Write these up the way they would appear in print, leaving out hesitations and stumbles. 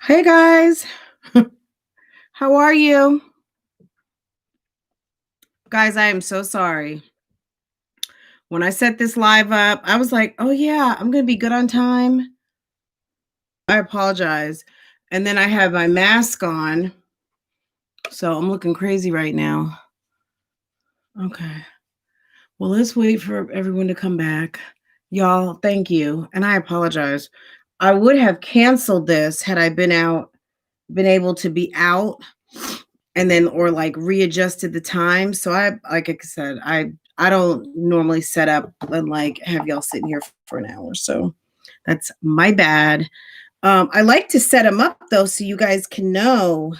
Hey guys, how are you? Guys, I am so sorry. When I set this live up, I was like, oh yeah, I'm going to be good on time. I apologize. And then I have my mask on, so I'm looking crazy right now. Okay. Well, let's wait for everyone to come back. Y'all, thank you. And I apologize. I would have canceled this had I been able to be out and then or like readjusted the time. So like I said, I don't normally set up and like have y'all sitting here for an hour. So that's my bad. I like to set them up though so you guys can know.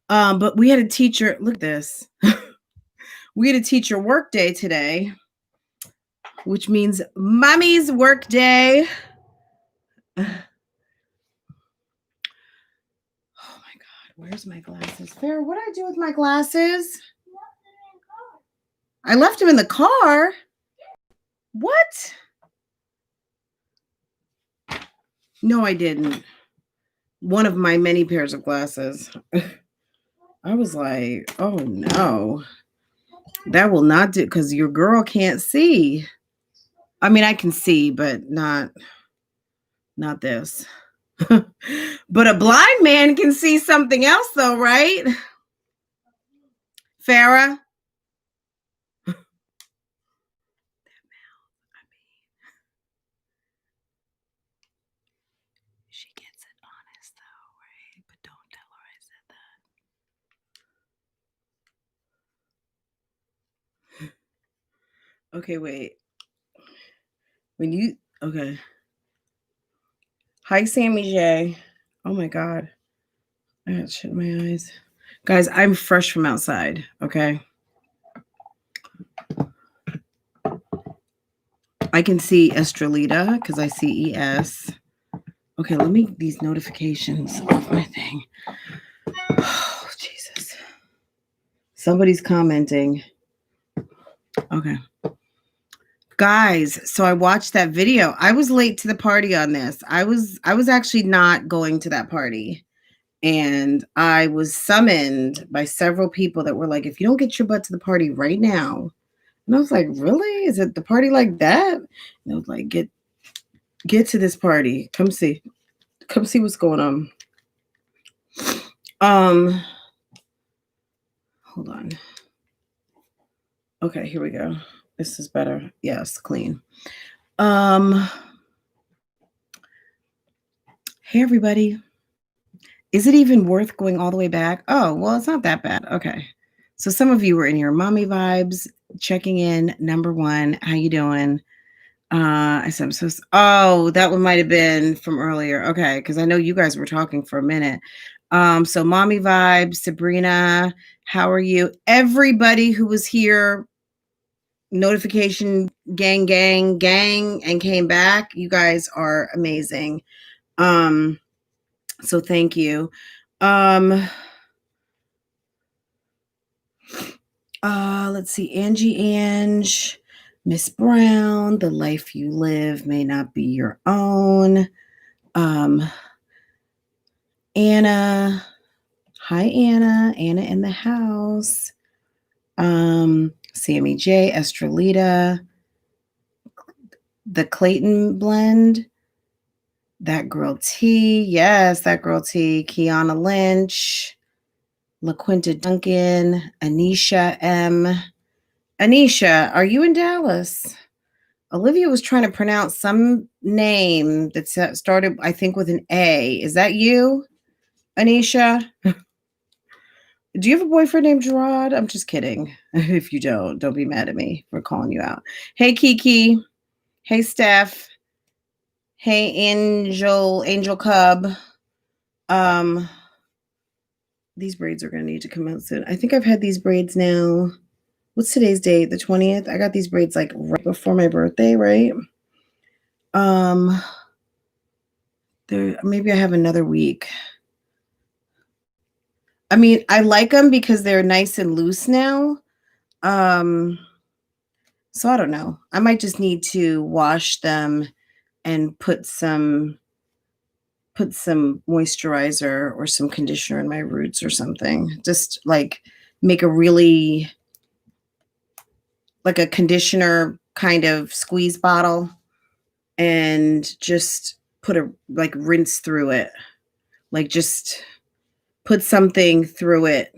But we had a teacher, look at this. We had a teacher work day today, which means mommy's work day. Oh my God, where's my glasses? Farrah, what did I do with my glasses? I left them in the car. What? No, I didn't. One of my many pairs of glasses. I was like, oh no, that will not do because your girl can't see. I mean, I can see, but not this. But a blind man can see something else though, right? Farrah? She gets it honest though, right? But don't tell her I said that. Okay, wait. Okay. Hi, Sammy J. Oh my God. I got shit in my eyes. Guys, I'm fresh from outside, okay? I can see Estrelita because I see ES. Okay, let me these notifications off my thing. Oh, Jesus. Somebody's commenting. Okay. Guys, so I watched that video. I was late to the party on this. I was actually not going to that party. And I was summoned by several people that were like, if you don't get your butt to the party right now. And I was like, really? Is it the party like that? And I was like, get to this party. Come see what's going on. Hold on. Okay, here we go. This is better. Yes, clean. Hey everybody. Is it even worth going all the way back? Oh, well, it's not that bad. Okay. So some of you were in here. Mommy vibes, checking in. Number one, how you doing? I said, oh, that one might have been from earlier. Okay, because I know you guys were talking for a minute. So mommy vibes, Sabrina, how are you? Everybody who was here, notification gang, and came back. You guys are amazing. So thank you. Let's see, Ange, Miss Brown, the life you live may not be your own. Anna, hi Anna in the house. Sammy J, Estrelita, the Clayton blend, that girl T, yes, that girl T, Kiana Lynch, LaQuinta Duncan, Anisha M. Anisha, are you in Dallas? Olivia was trying to pronounce some name that started, I think, with an A. Is that you, Anisha? Do you have a boyfriend named Gerard? I'm just kidding. If you don't be mad at me for calling you out. Hey, Kiki. Hey, Steph. Hey, Angel Cub. These braids are going to need to come out soon. I think I've had these braids now. What's today's date? The 20th? I got these braids like right before my birthday, right? Maybe I have another week. I mean, I like them because they're nice and loose now. So I don't know. I might just need to wash them and put some put some moisturizer or some conditioner in my roots or something. Just like make a really, like a conditioner kind of squeeze bottle and just put a, like rinse through it. Like just put something through it.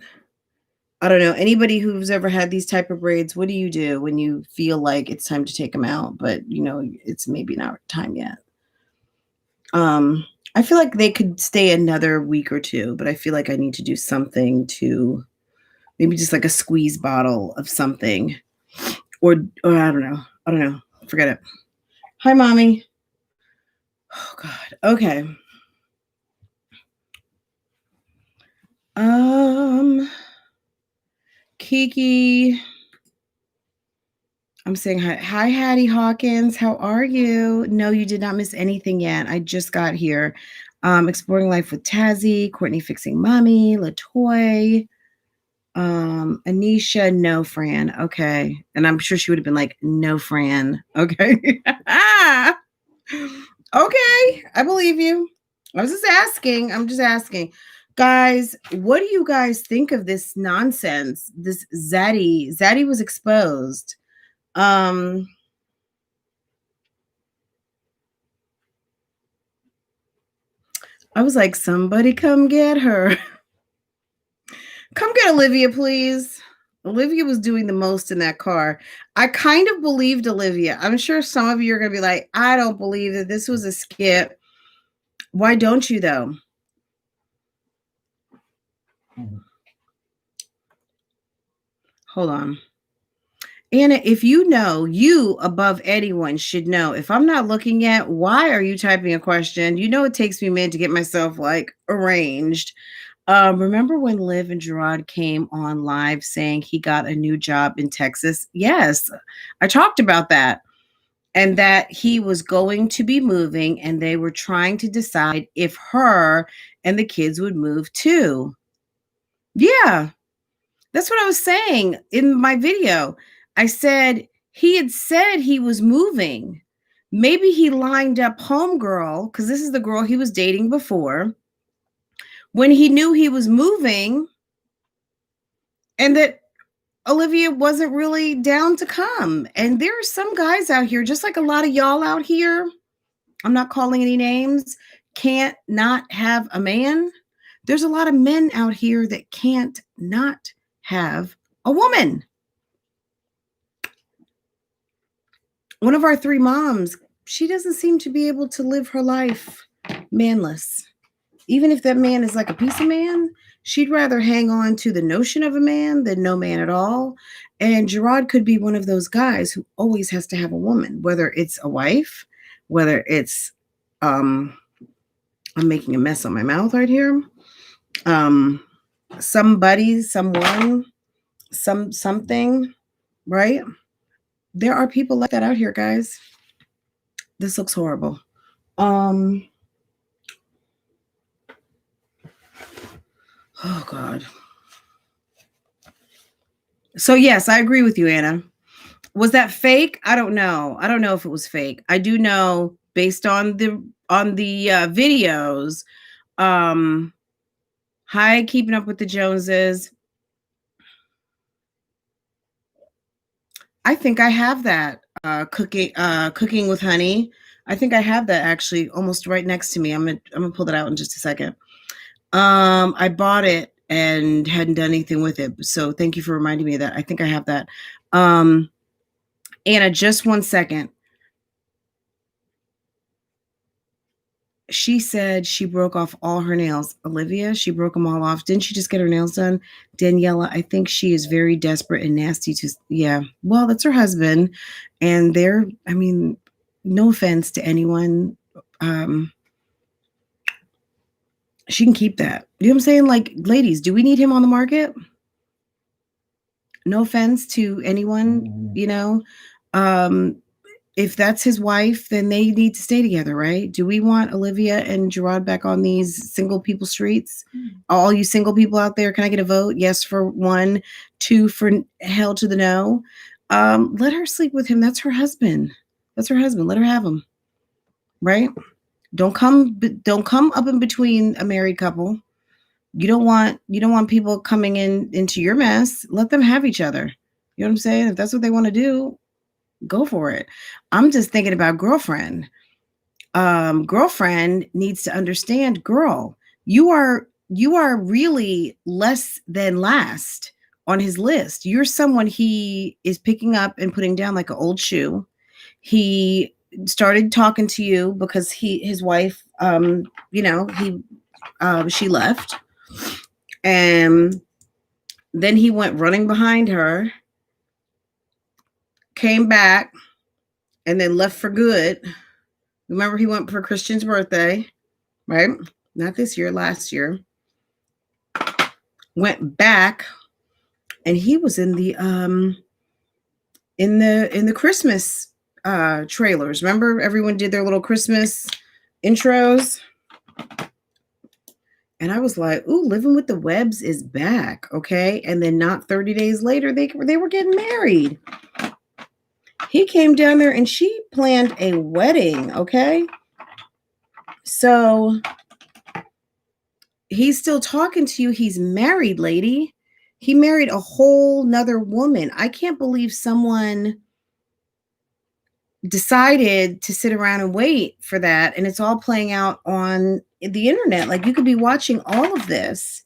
I don't know. Anybody who's ever had these type of braids, what do you do when you feel like it's time to take them out, but you know, it's maybe not time yet? I feel like they could stay another week or two, but I feel like I need to do something to maybe just like a squeeze bottle of something or I don't know. I don't know. Forget it. Hi, mommy. Oh God. Okay. Kiki. I'm saying hi. Hi, Hattie Hawkins. How are you? No, you did not miss anything yet. I just got here. Exploring life with Tazzy, Courtney fixing mommy, Latoy, Anisha, no, Fran. Okay. And I'm sure she would have been like, no, Fran. Okay. Okay. I believe you. I was just asking. I'm just asking. Guys, what do you guys think of this nonsense? This Zaddy. Zaddy was exposed. I was like, somebody come get her. Come get Olivia, please. Olivia was doing the most in that car. I kind of believed Olivia. I'm sure some of you are going to be like, I don't believe that this was a skit. Why don't you, though? Hold on. Anna, if you know, you above anyone should know. If I'm not looking at, why are you typing a question? You know, it takes me a minute to get myself like arranged. Remember when Liv and Gerard came on live saying he got a new job in Texas? Yes, I talked about that. And that he was going to be moving and they were trying to decide if her and the kids would move too. Yeah, that's what I was saying in my video. I said he had said he was moving. Maybe he lined up homegirl, because this is the girl he was dating before, when he knew he was moving and that Olivia wasn't really down to come. And there are some guys out here, just like a lot of y'all out here, I'm not calling any names, can't not have a man. There's a lot of men out here that can't not have a woman. One of our three moms, she doesn't seem to be able to live her life manless. Even if that man is like a piece of man, she'd rather hang on to the notion of a man than no man at all. And Gerard could be one of those guys who always has to have a woman, whether it's a wife, whether it's I'm making a mess on my mouth right here. Somebody, someone, something, right? There are people like that out here, guys. This looks horrible. Oh God. So yes, I agree with you, Anna. Was that fake? I don't know. I don't know if it was fake. I do know based on the videos. Hi, Keeping Up with the Joneses. I think I have that cooking with honey. I think I have that actually almost right next to me. I'm gonna pull that out in just a second. I bought it and hadn't done anything with it. So thank you for reminding me of that. I think I have that. Anna, just 1 second. She said she broke off all her nails. Olivia, she broke them all off. Didn't she just get her nails done? Daniela, I think she is very desperate and nasty to, yeah. Well, that's her husband. And they're, I mean, no offense to anyone. She can keep that. You know what I'm saying? Like, ladies, do we need him on the market? No offense to anyone, you know. If that's his wife, then they need to stay together, right? Do we want Olivia and Gerard back on these single people streets? All you single people out there, can I get a vote? Yes for 1, 2 for hell to the no. Let her sleep with him. That's her husband. That's her husband. Let her have him, right? Don't come up in between a married couple. You don't want people coming into your mess. Let them have each other. You know what I'm saying? If that's what they want to do, go for it. I'm just thinking about girlfriend. Girlfriend needs to understand, girl, you are really less than last on his list. You're someone he is picking up and putting down like an old shoe. He started talking to you because his wife, she left, and then he went running behind her, came back, and then left for good. Remember, he went for Christian's birthday, right? Not this year, last year. Went back, and he was in the Christmas trailers. Remember, everyone did their little Christmas intros, and I was like, "Ooh, Living with the Webbs is back." Okay, and then not 30 days later, they were getting married. He came down there and she planned a wedding. Okay, so he's still talking to you. He's married, lady. He married a whole nother woman. I can't believe someone decided to sit around and wait for that, and it's all playing out on the internet. Like, you could be watching all of this,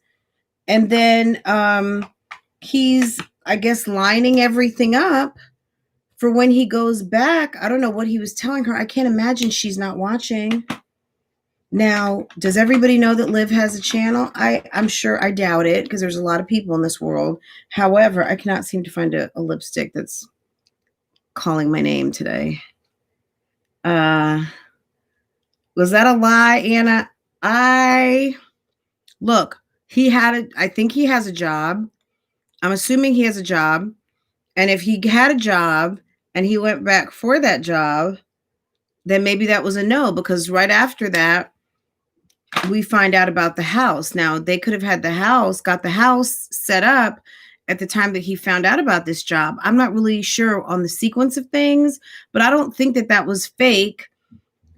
and then he's, I guess, lining everything up for when he goes back. I don't know what he was telling her. I can't imagine she's not watching. Now, does everybody know that Liv has a channel? I'm sure. I doubt it, because there's a lot of people in this world. However, I cannot seem to find a lipstick that's calling my name today. Was that a lie, Anna? Look, I think he has a job. I'm assuming he has a job. And if he had a job and he went back for that job, then maybe that was a no, because right after that, we find out about the house. Now, they could have had got the house set up at the time that he found out about this job. I'm not really sure on the sequence of things, but I don't think that was fake,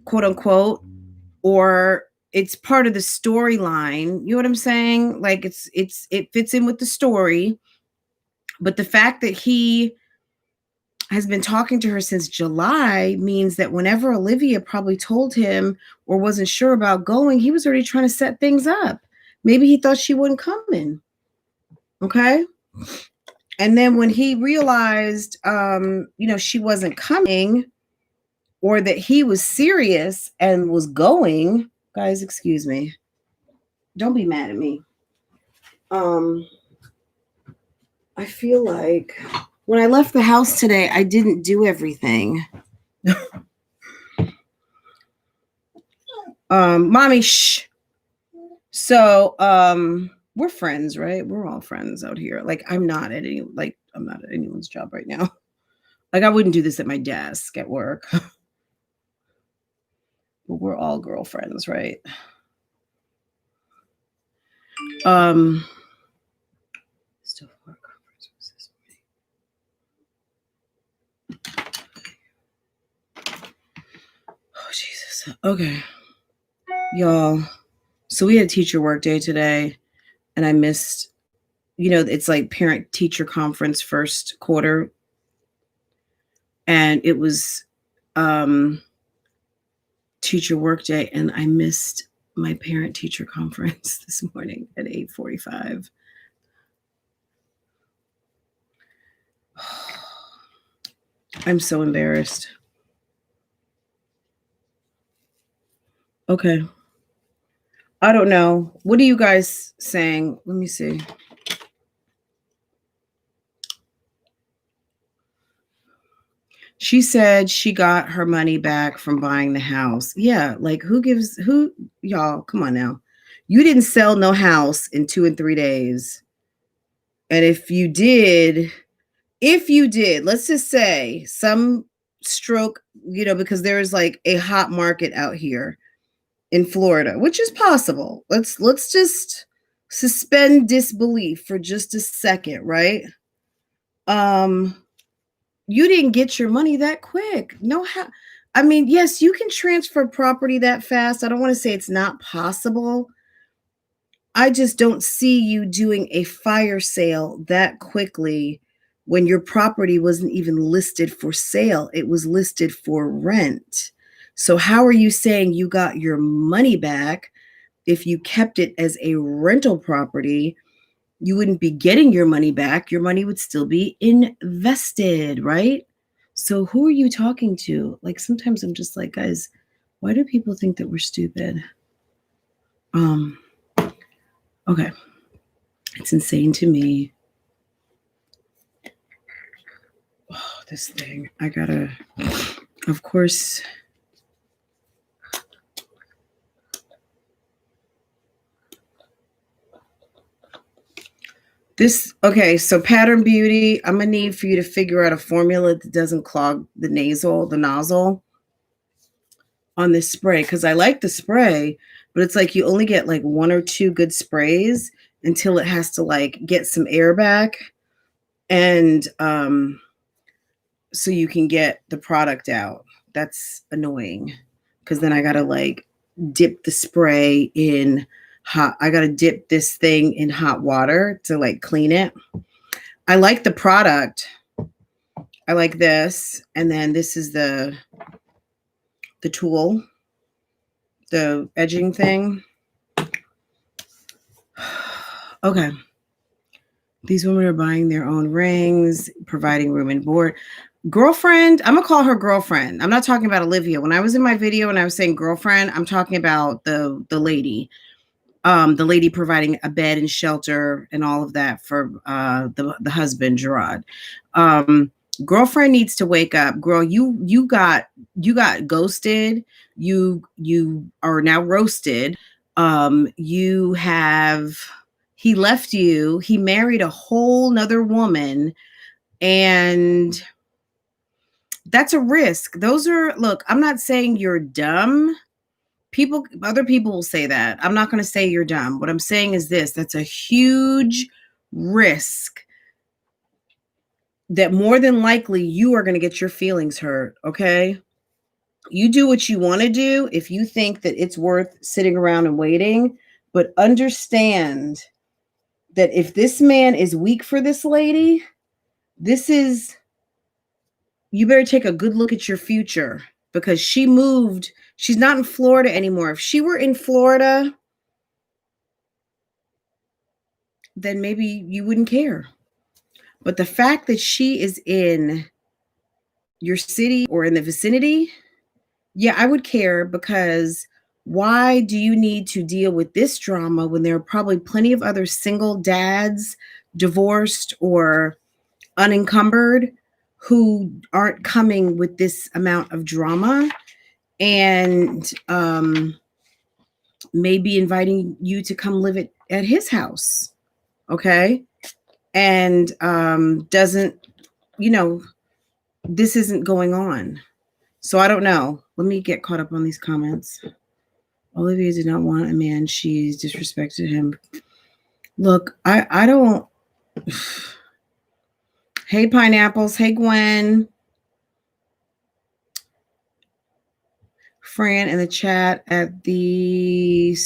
quote unquote, or it's part of the storyline. You know what I'm saying? Like, it fits in with the story. But the fact that he has been talking to her since July means that whenever Olivia probably told him or wasn't sure about going, he was already trying to set things up. Maybe he thought she wouldn't come in. Okay. And then when he realized, she wasn't coming, or that he was serious and was going, guys, excuse me. Don't be mad at me. I feel like when I left the house today, I didn't do everything. Mommy, shh. So, we're friends, right? We're all friends out here. Like, I'm not at anyone's job right now. Like, I wouldn't do this at my desk at work. But we're all girlfriends, right? Still for conference this morning. Oh, Jesus. Okay. Y'all. So we had teacher work day today, and I missed, it's like parent teacher conference first quarter. And it was teacher work day, and I missed my parent teacher conference this morning at 8:45. I'm so embarrassed. Okay. I don't know. What are you guys saying? Let me see. She said she got her money back from buying the house. Yeah, like y'all, come on now. You didn't sell no house in 2 and 3 days. And if you did, let's just say some stroke, because there is like a hot market out here in Florida, which is possible. Let's just suspend disbelief for just a second, right? You didn't get your money that quick. No, how? I mean, yes, you can transfer property that fast. I don't want to say it's not possible. I just don't see you doing a fire sale that quickly when your property wasn't even listed for sale. It was listed for rent. So how are you saying you got your money back if you kept it as a rental property? You wouldn't be getting your money back. Your money would still be invested, right? So who are you talking to? Like, sometimes I'm just like, guys, why do people think that we're stupid? Okay. It's insane to me. Oh, this thing. I gotta, of course. Okay, so Pattern Beauty, I'm gonna need for you to figure out a formula that doesn't clog the nozzle on this spray, because I like the spray, but it's like you only get like 1 or 2 good sprays until it has to like get some air back, and so you can get the product out. That's annoying, because then I gotta like dip the spray in I gotta dip this thing in hot water to like clean it. I like the product. I like this, and then this is the tool, the edging thing. Okay. These women are buying their own rings, providing room and board. Girlfriend, I'm gonna call her girlfriend. I'm not talking about Olivia. When I was in my video and I was saying girlfriend, I'm talking about the lady. The lady providing a bed and shelter and all of that for the husband, Gerard. Girlfriend needs to wake up. Girl, you got ghosted. You are now roasted. He left you. He married a whole nother woman, and that's a risk. Look, I'm not saying you're dumb. Other people will say that. I'm not going to say you're dumb. What I'm saying is this: that's a huge risk that more than likely you are going to get your feelings hurt. Okay. You do what you want to do if you think that it's worth sitting around and waiting, but understand that if this man is weak for this lady, you better take a good look at your future, because she moved. She's not in Florida anymore. If she were in Florida, then maybe you wouldn't care. But the fact that she is in your city or in the vicinity, yeah, I would care, because why do you need to deal with this drama when there are probably plenty of other single dads, divorced or unencumbered, who aren't coming with this amount of drama and maybe inviting you to come live at his house, okay? And doesn't, this isn't going on. So I don't know. Let me get caught up on these comments. Olivia did not want a man. She's disrespected him. Look, I don't. Hey, Pineapples. Hey, Gwen. Fran in the chat at the who's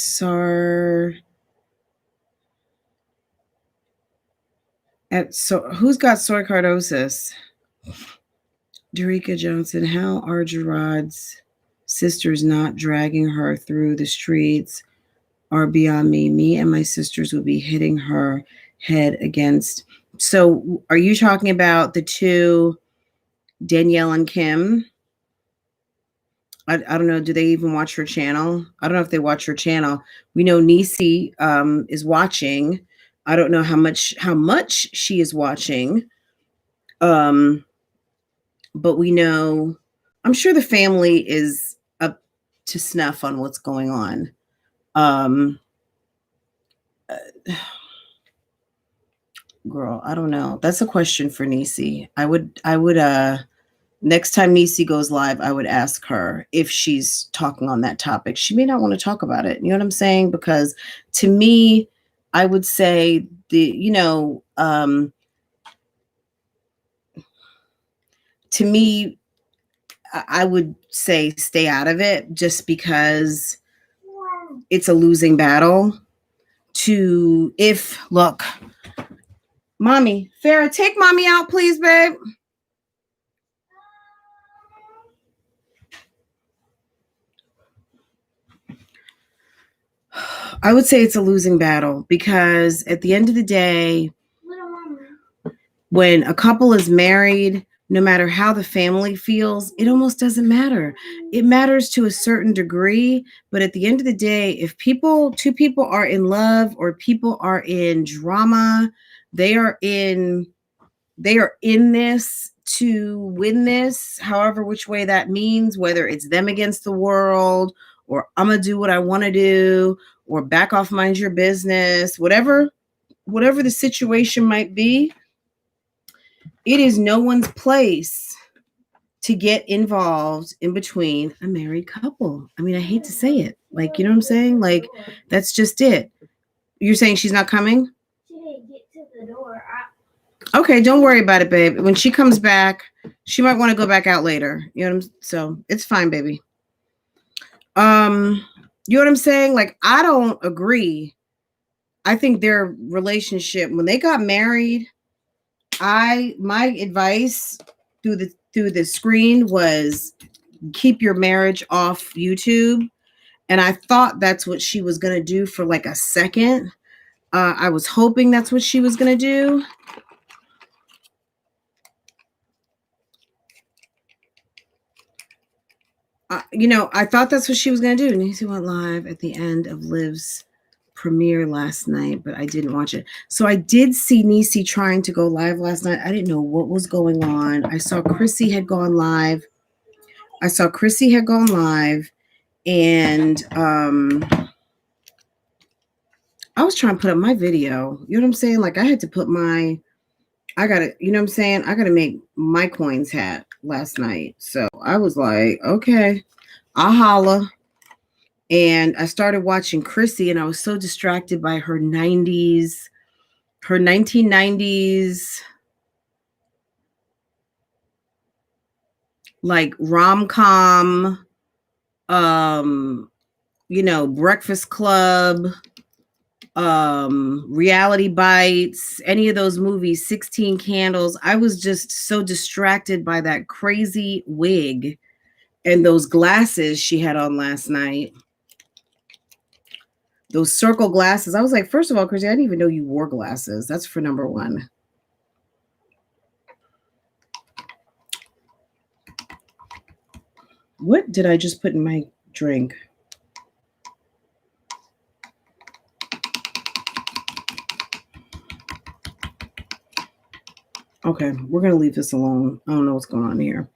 got sarcoidosis? Derica Johnson, how are Gerard's sisters not dragging her through the streets are beyond me. Me and my sisters would be hitting her head against. So are you talking about the two, Danielle and Kim? I don't know. Do they even watch her channel? I don't know if they watch her channel. We know Niecy is watching. I don't know how much she is watching. But we know, I'm sure the family is up to snuff on what's going on. Girl, I don't know. That's a question for Niecy. I would next time Niecy goes live, I would ask her if she's talking on that topic. She may not want to talk about it. You know what I'm saying? Because to me, I would say to me, I would say stay out of it, just because it's a losing battle. Look, mommy, Farrah, take mommy out, please, babe. I would say it's a losing battle, because at the end of the day, when a couple is married, no matter how the family feels, it almost doesn't matter. It matters to a certain degree, but at the end of the day, if two people are in love, or people are in drama, they are in this to win this, however which way that means, whether it's them against the world, or I'm gonna do what I want to do, or back off, mind your business, whatever the situation might be. It is no one's place to get involved in between a married couple. I mean, I hate to say it. Like, you know what I'm saying? Like, that's just it. You're saying she's not coming? She didn't get to the door. Okay, don't worry about it, babe. When she comes back, she might want to go back out later. You know what I'm saying? So it's fine, baby. You know what I'm saying? Like, I don't agree. I think their relationship, when they got married, my advice through the screen was keep your marriage off YouTube. And I thought that's what she was going to do for like a second. I was hoping that's what she was going to do. You know, I thought that's what she was going to do. Niecy went live at the end of Liv's premiere last night, but I didn't watch it. So I did see Niecy trying to go live last night. I didn't know what was going on. I saw Chrissy had gone live. And I was trying to put up my video. You know what I'm saying? Like, I had to put you know what I'm saying? I got to make my coins hat last night. So I was like, okay, I'll holla. And I started watching Chrissy, and I was so distracted by her 1990s, like rom-com, you know, Breakfast Club, Reality Bites, any of those movies, 16 Candles. I was just so distracted by that crazy wig and those glasses she had on last night. Those circle glasses. I was like, first of all, Chrissy, I didn't even know you wore glasses. That's for number one. What did I just put in my drink? Okay, we're going to leave this alone. I don't know what's going on here.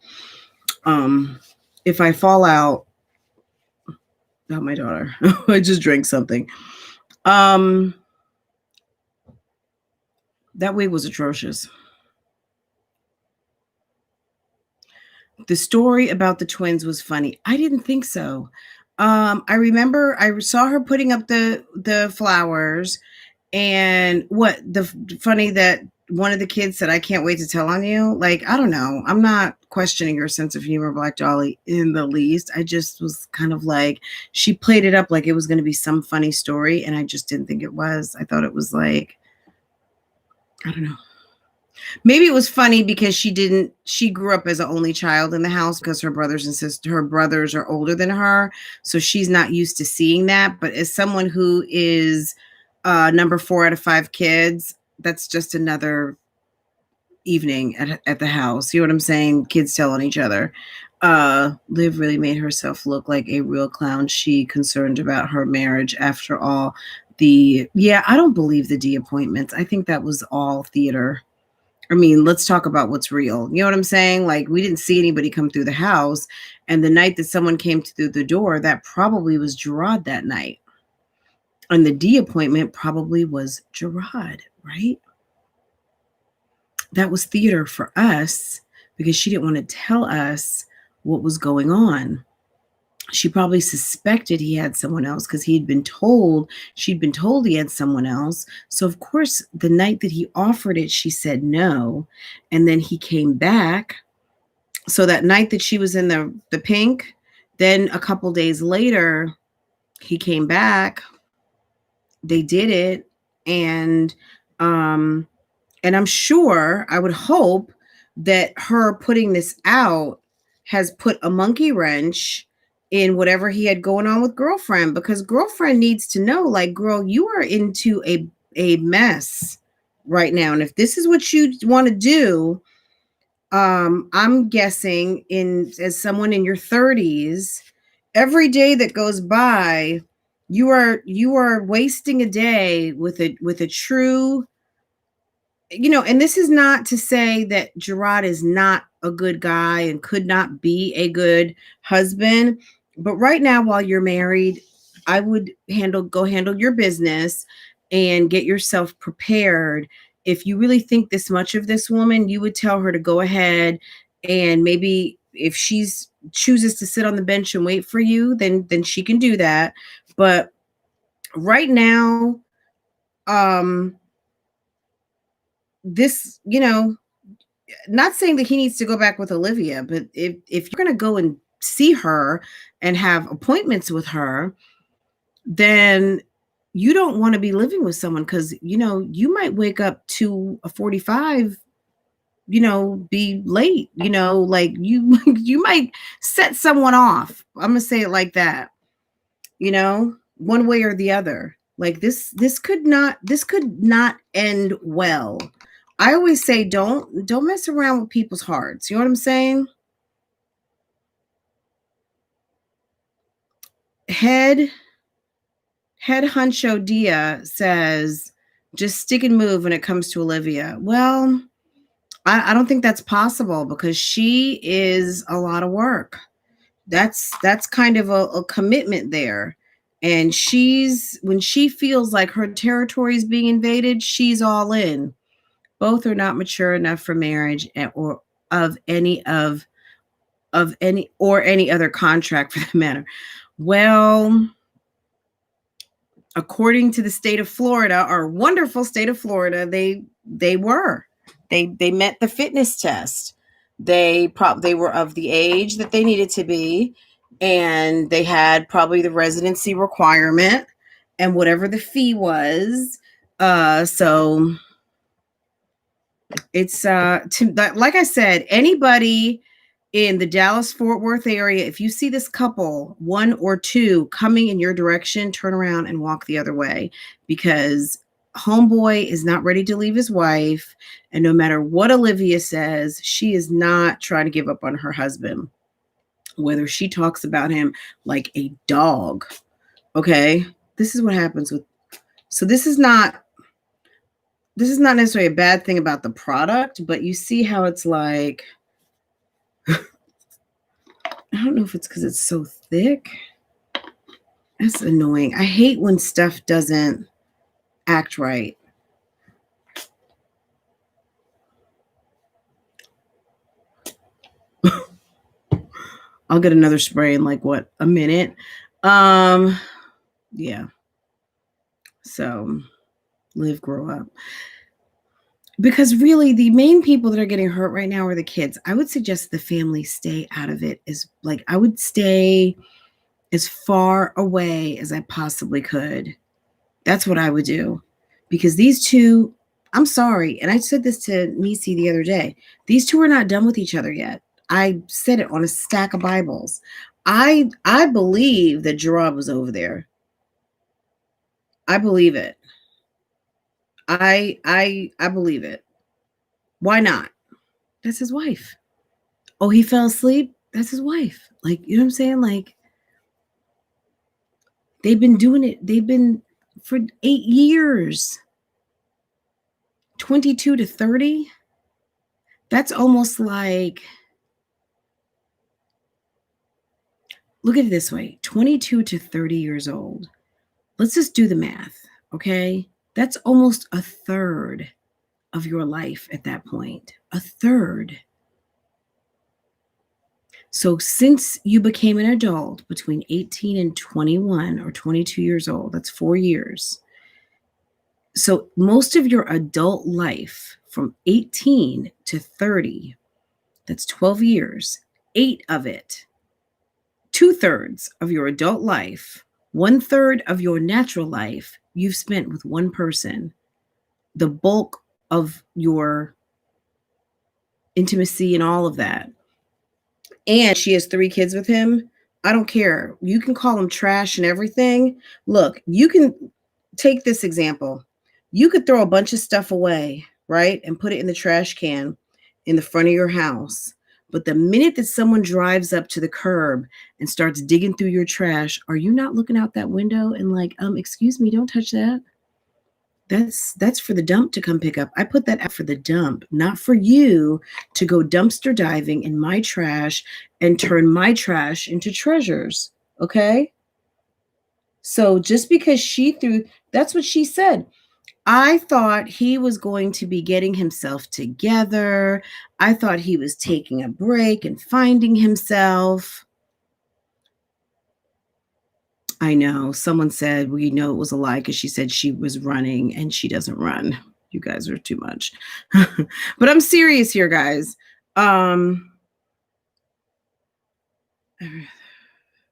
If I fall out, not my daughter. I just drank something. That wig was atrocious. The story about the twins was funny. I didn't think so. I remember I saw her putting up the flowers, and funny that one of the kids said, I can't wait to tell on you. Like, I don't know. I'm not questioning your sense of humor, Black Dolly, in the least. I just was kind of like, she played it up like it was going to be some funny story, and I just didn't think it was. I thought it was like, I don't know. Maybe it was funny because she grew up as an only child in the house, because her brothers are older than her. So she's not used to seeing that. But as someone who is number 4 out of 5 kids, that's just another evening at the house. You know what I'm saying? Kids telling each other. Liv really made herself look like a real clown. She concerned about her marriage after all. I don't believe the D appointments. I think that was all theater. I mean, let's talk about what's real. You know what I'm saying? Like, we didn't see anybody come through the house. And the night that someone came through the door, that probably was Gerard that night. And the D appointment probably was Gerard, right? That was theater for us, because she didn't want to tell us what was going on. She probably suspected he had someone else, because she'd been told he had someone else. So of course, the night that he offered it, she said no. And then he came back So that night that she was in the pink, then a couple days later, he came back. They did it, and um and I'm sure, I would hope that her putting this out has put a monkey wrench in whatever he had going on with girlfriend, because girlfriend needs to know, like, girl, you are into a mess right now. And if this is what you want to do, I'm guessing, in as someone in your 30s, every day that goes by, you are wasting a day with a true, and this is not to say that Gerard is not a good guy and could not be a good husband, but right now, while you're married, I would go handle your business and get yourself prepared. If you really think this much of this woman, you would tell her to go ahead, and maybe if she's chooses to sit on the bench and wait for you, then she can do that. But right now, um this, not saying that he needs to go back with Olivia, but if you're going to go and see her and have appointments with her, then you don't want to be living with someone, because you might wake up to a 45, be late, like you might set someone off. I'm gonna say it like that, one way or the other. Like this could not end well. I always say don't mess around with people's hearts. You know what I'm saying? Head honcho Dia says just stick and move when it comes to Olivia. Well, I don't think that's possible, because she is a lot of work. That's kind of a commitment there. And when she feels like her territory is being invaded, she's all in. Both are not mature enough for marriage, or of any other contract, for that matter. Well, according to the state of Florida, our wonderful state of Florida, they met the fitness test. They were of the age that they needed to be, and they had probably the residency requirement and whatever the fee was. So it's like I said, anybody in the Dallas-Fort Worth area, if you see this couple, one or two, coming in your direction, turn around and walk the other way, because homeboy is not ready to leave his wife. And no matter what Olivia says, she is not trying to give up on her husband, whether she talks about him like a dog. Okay, this is what happens with. So this is not necessarily a bad thing about the product, but you see how it's like, I don't know if it's because it's so thick. That's annoying. I hate when stuff doesn't act right. I'll get another spray in like what, a minute. Yeah. So live, grow up. Because really, the main people that are getting hurt right now are the kids. I would suggest the family stay out of it. I would stay as far away as I possibly could. That's what I would do. Because these two, I'm sorry, and I said this to Nisi the other day, these two are not done with each other yet. I said it on a stack of Bibles. I believe that Gerard was over there. I believe it. I believe it. Why not? That's his wife. Oh, he fell asleep? That's his wife. Like, you know what I'm saying? Like, they've been doing it. They've been for 8 years. 22 to 30? That's almost like, look at it this way, 22 to 30 years old. Let's just do the math, okay? That's almost a third of your life at that point. A third. So since you became an adult between 18 and 21 or 22 years old, that's 4 years. So most of your adult life from 18 to 30, That's 12 years. 8 of it, 2/3 of your adult life, 1/3 of your natural life, you've spent with one person. The bulk of your intimacy and all of that. And she has 3 kids with him. I don't care. You can call him trash and everything. Look, you can take this example. You could throw a bunch of stuff away, right? And put it in the trash can in the front of your house. But the minute that someone drives up to the curb and starts digging through your trash, are you not looking out that window and like, excuse me, don't touch that? That's for the dump to come pick up. I put that out for the dump, not for you to go dumpster diving in my trash and turn my trash into treasures. Okay? So just because she threw, that's what she said. I thought he was going to be getting himself together. I thought he was taking a break and finding himself. I know. Someone said, we know it was a lie because she said she was running and she doesn't run. You guys are too much. But I'm serious here, guys.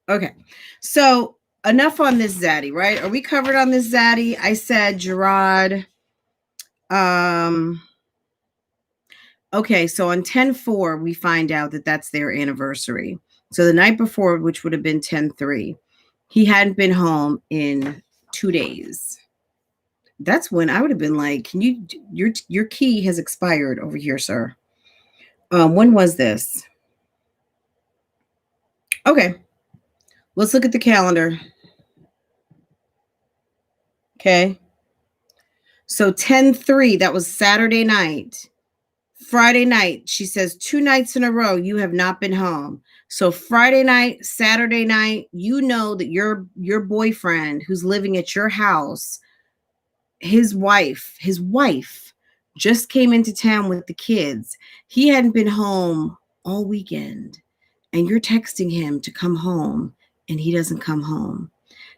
Okay. So enough on this Zaddy, right? Are we covered on this Zaddy? I said Gerard. Okay, so on 10/4, we find out that that's their anniversary. So the night before, which would have been 10/3, he hadn't been home in 2 days. That's when I would have been like, can you, your key has expired over here, sir. When was this? Okay, let's look at the calendar. Okay. So 10/3, that was Saturday night. Friday night, she says 2 nights in a row, you have not been home. So Friday night, Saturday night, you know that your boyfriend who's living at your house, his wife just came into town with the kids. He hadn't been home all weekend. And you're texting him to come home and he doesn't come home.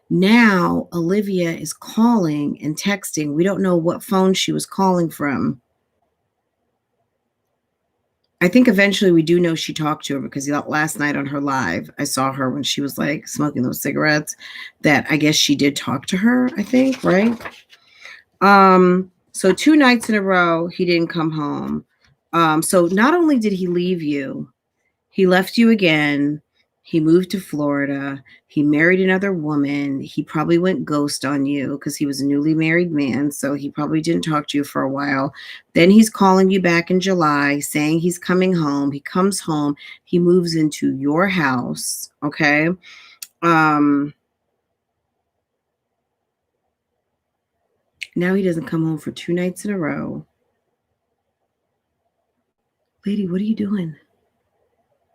Now Olivia is calling and texting. We don't know what phone she was calling from. I think eventually we do know she talked to her because last night on her live, I saw her when she was like smoking those cigarettes, that I guess she did talk to her, I think, right? So 2 nights in a row, he didn't come home. So not only did he leave you, he left you again. He moved to Florida. He married another woman. He probably went ghost on you because he was a newly married man. So he probably didn't talk to you for a while. Then he's calling you back in July saying he's coming home. He comes home. He moves into your house. Okay. Now he doesn't come home for 2 nights in a row. Lady, what are you doing?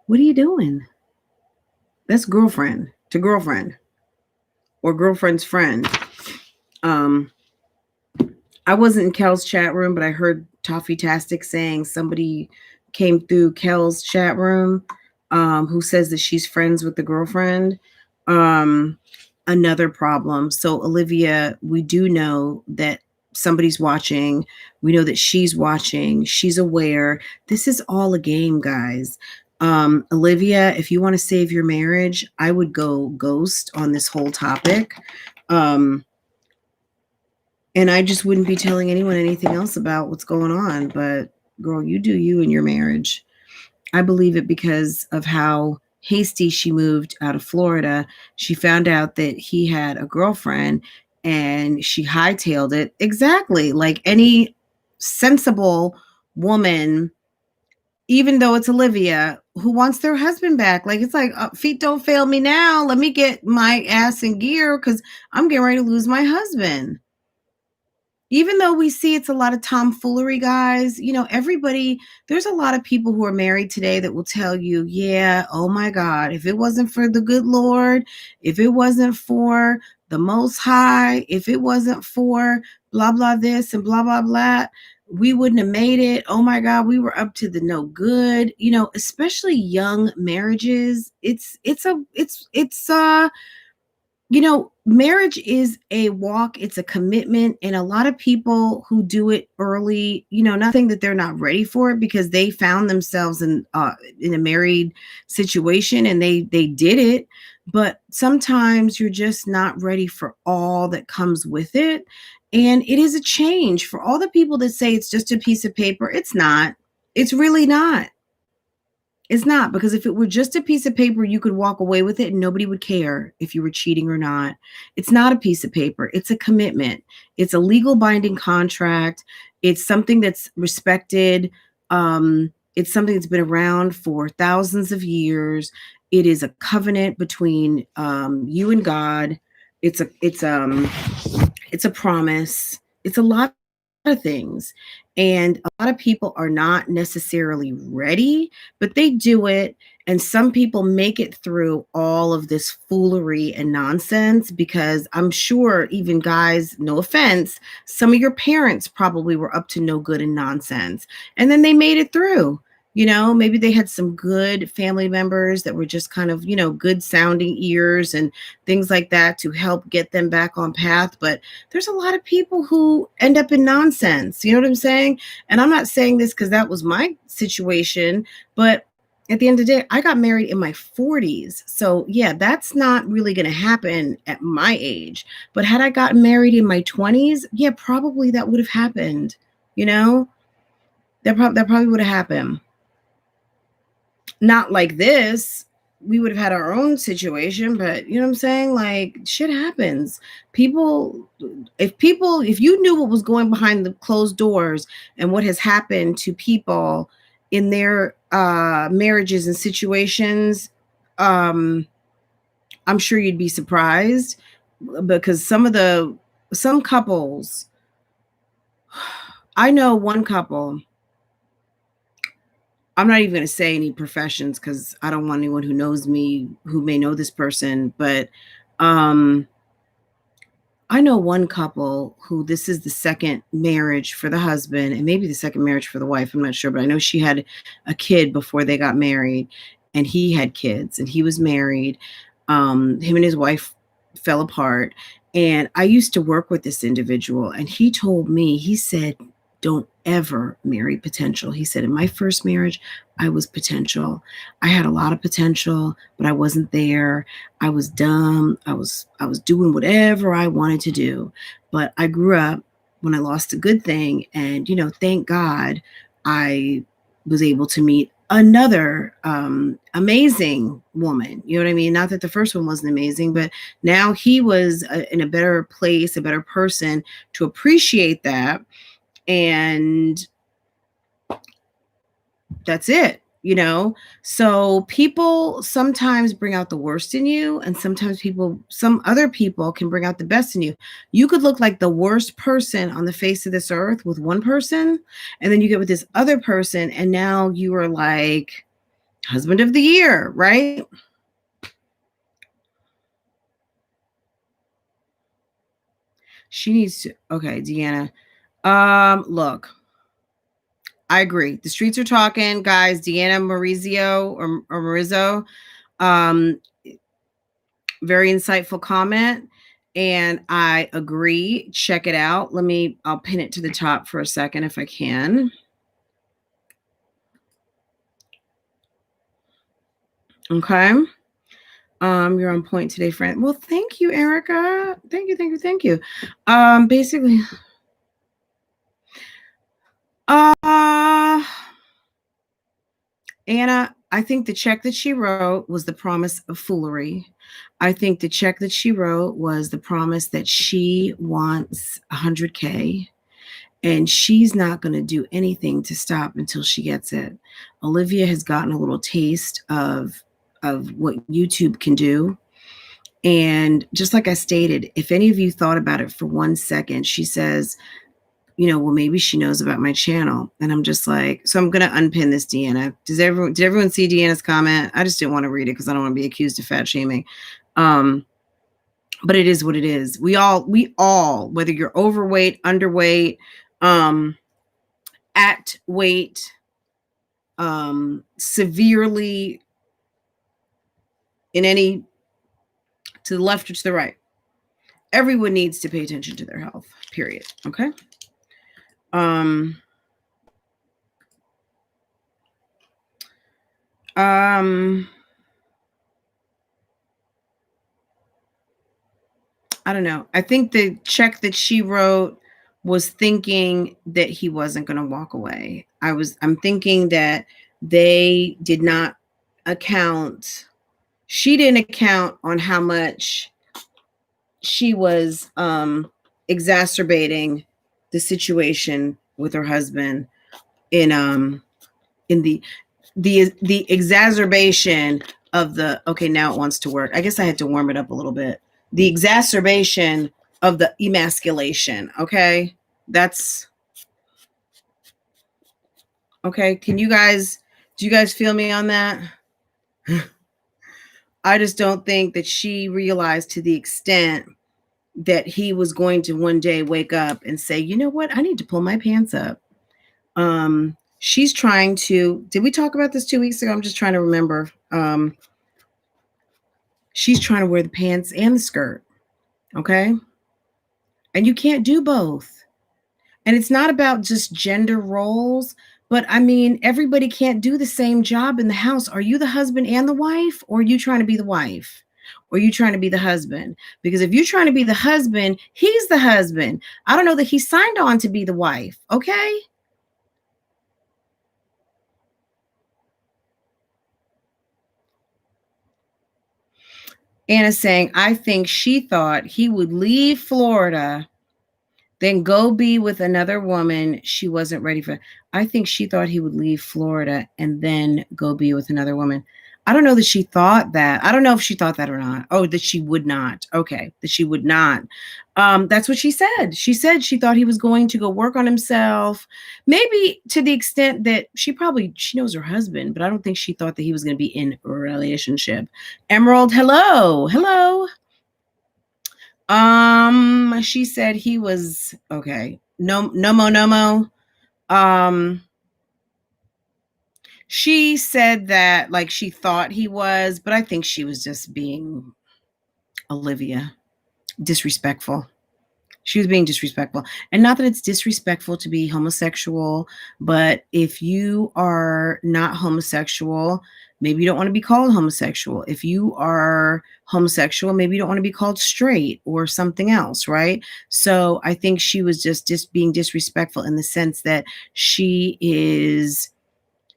What are you doing? That's girlfriend to girlfriend or girlfriend's friend. I wasn't in Kel's chat room, but I heard Toffee Tastic saying somebody came through Kel's chat room who says that she's friends with the girlfriend. Another problem. So Olivia, we do know that somebody's watching. We know that she's watching. She's aware. This is all a game, guys. Olivia, if you want to save your marriage, I would go ghost on this whole topic. And I just wouldn't be telling anyone anything else about what's going on. But girl, you do you in your marriage. I believe it because of how hasty she moved out of Florida. She found out that he had a girlfriend and she hightailed it. Exactly. Like any sensible woman, even though it's Olivia, who wants their husband back. Like, it's like, feet don't fail me now. Let me get my ass in gear because I'm getting ready to lose my husband. Even though we see it's a lot of tomfoolery, guys, you know, everybody, there's a lot of people who are married today that will tell you, yeah, oh my God, if it wasn't for the good Lord, if it wasn't for the Most High, if it wasn't for blah, blah, this and blah, blah, blah, we wouldn't have made it. Oh my God, we were up to the no good, you know, especially young marriages. It's marriage is a walk, it's a commitment, and a lot of people who do it early, nothing that they're not ready for it because they found themselves in a married situation and they did it. But sometimes you're just not ready for all that comes with it. And it is a change. For all the people that say it's just a piece of paper, it's not. It's really not. It's not, because if it were just a piece of paper, you could walk away with it and nobody would care if you were cheating or not. It's not a piece of paper. It's a commitment. It's a legal binding contract. It's something that's respected. It's something that's been around for thousands of years. It is a covenant between you and God. It's a promise. It's a lot of things. And a lot of people are not necessarily ready, but they do it. And some people make it through all of this foolery and nonsense because I'm sure even guys, no offense, some of your parents probably were up to no good and nonsense. And then they made it through. Maybe they had some good family members that were just kind of, good sounding ears and things like that to help get them back on path. But there's a lot of people who end up in nonsense. You know what I'm saying? And I'm not saying this because that was my situation, but at the end of the day, I got married in my 40s. So yeah, that's not really going to happen at my age. But had I gotten married in my 20s, yeah, probably that would have happened. That probably would have happened. Not like this. We would have had our own situation, but you know what I'm saying? Like, shit happens. If you knew what was going behind the closed doors and what has happened to people in their marriages and situations, I'm sure you'd be surprised, because some couples, I know one couple, I'm not even going to say any professions because I don't want anyone who knows me who may know this person, but I know one couple who this is the second marriage for the husband and maybe the second marriage for the wife. I'm not sure, but I know she had a kid before they got married and he had kids and he was married. Him and his wife fell apart. And I used to work with this individual and he told me, he said, don't ever marry potential. He said, in my first marriage, I was potential. I had a lot of potential, but I wasn't there. I was dumb. I was doing whatever I wanted to do. But I grew up when I lost a good thing. And, thank God I was able to meet another amazing woman. You know what I mean? Not that the first one wasn't amazing, but now he was in a better place, a better person to appreciate that. And that's it. So people sometimes bring out the worst in you, and sometimes some other people can bring out the best in you. You could look like the worst person on the face of this earth with one person, and then you get with this other person and now you are like husband of the year, right? She needs to, okay, Deanna. Look, I agree. The streets are talking, guys. Deanna Maurizio or Maurizio, very insightful comment. And I agree. Check it out. I'll pin it to the top for a second if I can. Okay. You're on point today, friend. Well, thank you, Erica. Thank you. Basically, Anna, I think the check that she wrote was the promise of foolery. I think the check that she wrote was the promise that she wants 100K and she's not going to do anything to stop until she gets it. Olivia has gotten a little taste of what YouTube can do. And just like I stated, if any of you thought about it for 1 second, she says, well, maybe she knows about my channel. And I'm just like, so I'm going to unpin this, Deanna. Did everyone see Deanna's comment? I just didn't want to read it because I don't want to be accused of fat shaming. But it is what it is. We all, whether you're overweight, underweight, at weight, severely in any, to the left or to the right, everyone needs to pay attention to their health, period. Okay. I don't know. I think the check that she wrote was thinking that he wasn't going to walk away. I'm thinking that they did not account. She didn't account on how much she was exacerbating the situation with her husband in the exacerbation of the, okay, now it wants to work. I guess I had to warm it up a little bit. The exacerbation of the emasculation. Okay. That's okay. Do you guys feel me on that? I just don't think that she realized to the extent that he was going to one day wake up and say, you know what? I need to pull my pants up. She's trying to, did we talk about this 2 weeks ago? I'm just trying to remember. She's trying to wear the pants and the skirt. Okay. And you can't do both. And it's not about just gender roles, but I mean, everybody can't do the same job in the house. Are you the husband and the wife, or are you trying to be the wife? Or are you trying to be the husband? Because if you're trying to be the husband, he's the husband. I don't know that he signed on to be the wife. Okay. Anna's saying, I think she thought he would leave Florida, then go be with another woman she wasn't ready for. I think she thought he would leave Florida and then go be with another woman. I don't know that she thought that. I don't know if she thought that or not. Oh, that she would not. Okay, that she would not. That's what she said. She said she thought he was going to go work on himself, maybe to the extent that she knows her husband, but I don't think she thought that he was going to be in a relationship. Emerald, hello. She said he was okay. No. She said that like she thought he was, but I think she was just being Olivia, disrespectful. She was being disrespectful. And not that it's disrespectful to be homosexual, but if you are not homosexual, maybe you don't want to be called homosexual. If you are homosexual, maybe you don't want to be called straight or something else, right? So I think she was just being disrespectful in the sense that she is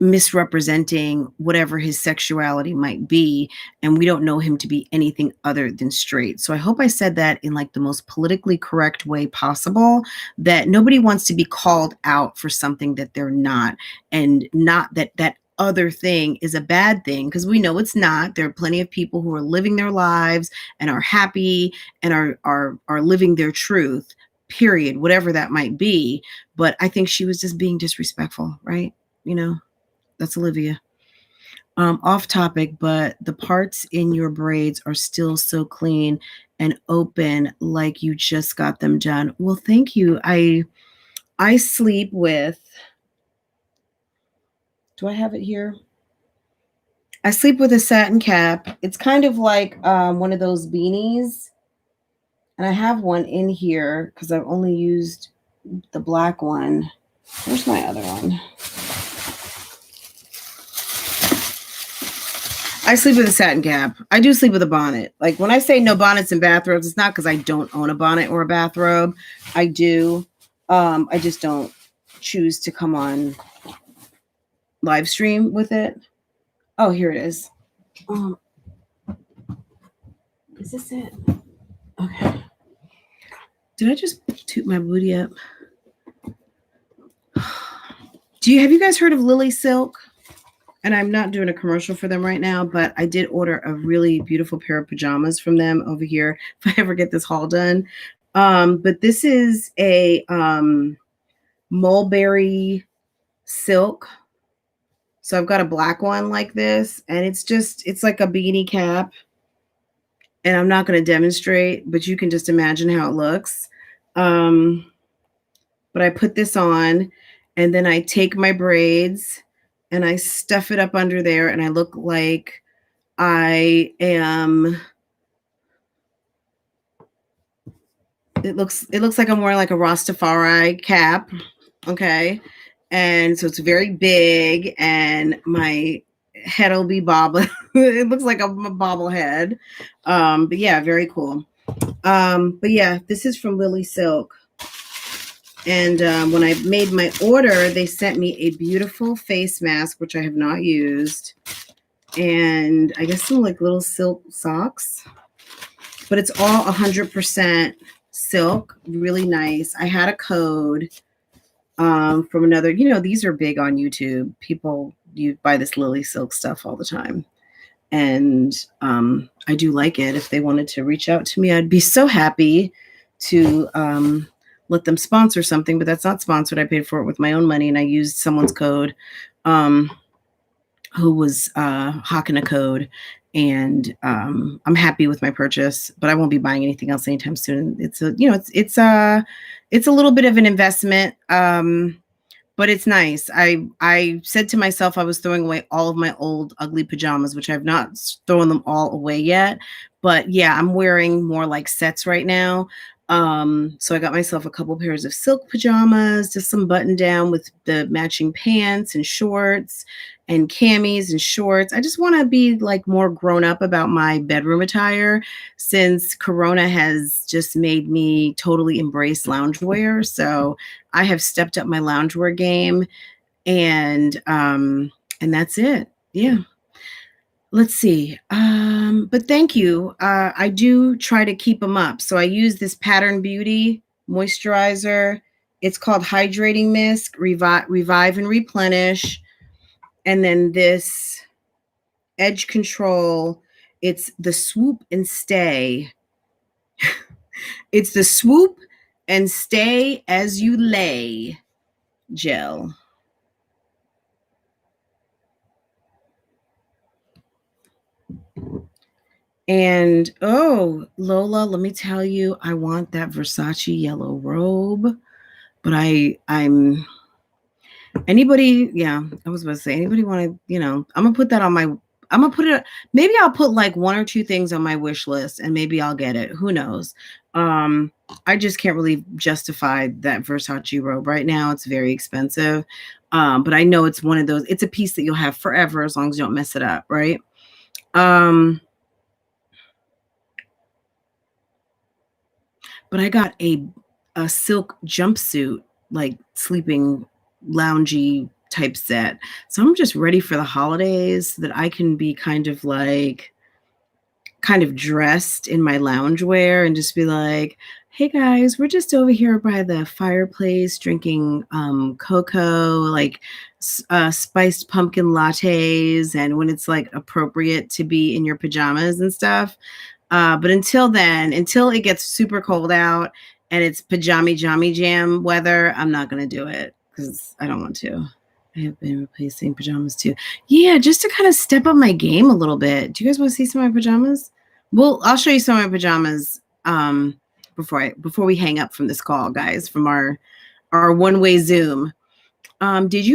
misrepresenting whatever his sexuality might be, and we don't know him to be anything other than straight. So I hope I said that in like the most politically correct way possible, that nobody wants to be called out for something that they're not, and not that that other thing is a bad thing, because we know it's not. There are plenty of people who are living their lives and are happy and are living their truth, period, whatever that might be. But I think she was just being disrespectful, right? You know, that's Olivia. Off topic, but the parts in your braids are still so clean and open, like you just got them done. Well, thank you. I sleep with, do I have it here? I sleep with a satin cap. It's kind of like one of those beanies. And I have one in here because I've only used the black one. Where's my other one? I sleep with a satin cap. I do sleep with a bonnet. Like when I say no bonnets and bathrobes, it's not because I don't own a bonnet or a bathrobe. I do. I just don't choose to come on live stream with it. Oh, here it is. Is this it? Okay. Did I just toot my booty up? Have you guys heard of Lily Silk? And I'm not doing a commercial for them right now, but I did order a really beautiful pair of pajamas from them over here if I ever get this haul done. But this is a mulberry silk. So I've got a black one like this, and it's like a beanie cap. And I'm not going to demonstrate, but you can just imagine how it looks. But I put this on, and then I take my braids and I stuff it up under there, and I look like I am It looks like I'm wearing like a Rastafari cap. Okay. And so it's very big and my head will be bobbling. It looks like a bobblehead. But yeah, very cool. But yeah, this is from Lily Silk. And when I made my order, they sent me a beautiful face mask, which I have not used. And I guess some like little silk socks. But it's all 100% silk. Really nice. I had a code from another, you know, these are big on YouTube. People, you buy this Lily Silk stuff all the time. And I do like it. If they wanted to reach out to me, I'd be so happy to let them sponsor something, but that's not sponsored. I paid for it with my own money and I used someone's code who was hawking a code. And I'm happy with my purchase, but I won't be buying anything else anytime soon. It's a, you know, it's a little bit of an investment, but it's nice. I said to myself I was throwing away all of my old ugly pajamas, which I've not thrown them all away yet. But yeah, I'm wearing more like sets right now. So I got myself a couple pairs of silk pajamas, just some button down with the matching pants and shorts and camis and shorts. I just want to be like more grown up about my bedroom attire since Corona has just made me totally embrace loungewear. So I have stepped up my loungewear game and that's it. Yeah. Let's see. But thank you. I do try to keep them up. So I use this Pattern Beauty moisturizer. It's called Hydrating Mist, Revive and Replenish. And then this Edge Control. It's the Swoop and Stay. It's the Swoop and Stay as You Lay gel. And oh, Lola, let me tell you, I want that Versace yellow robe, but I'm anybody, yeah, I was about to say, anybody want to, you know, I'm gonna put that on my, I'm gonna put it, maybe I'll put like one or two things on my wish list and maybe I'll get it. Who knows? I just can't really justify that Versace robe right now. It's very expensive. But I know it's one of those, it's a piece that you'll have forever as long as you don't mess it up, right? But I got a silk jumpsuit, like sleeping loungy type set. So I'm just ready for the holidays so that I can be kind of dressed in my loungewear and just be like, hey guys, we're just over here by the fireplace drinking cocoa, like spiced pumpkin lattes, and when it's like appropriate to be in your pajamas and stuff. But until then, until it gets super cold out and it's pajama jammy jam weather, I'm not going to do it because I don't want to. I have been replacing pajamas too. Yeah, just to kind of step up my game a little bit. Do you guys want to see some of my pajamas? Well, I'll show you some of my pajamas before we hang up from this call, guys, from our one-way Zoom. Did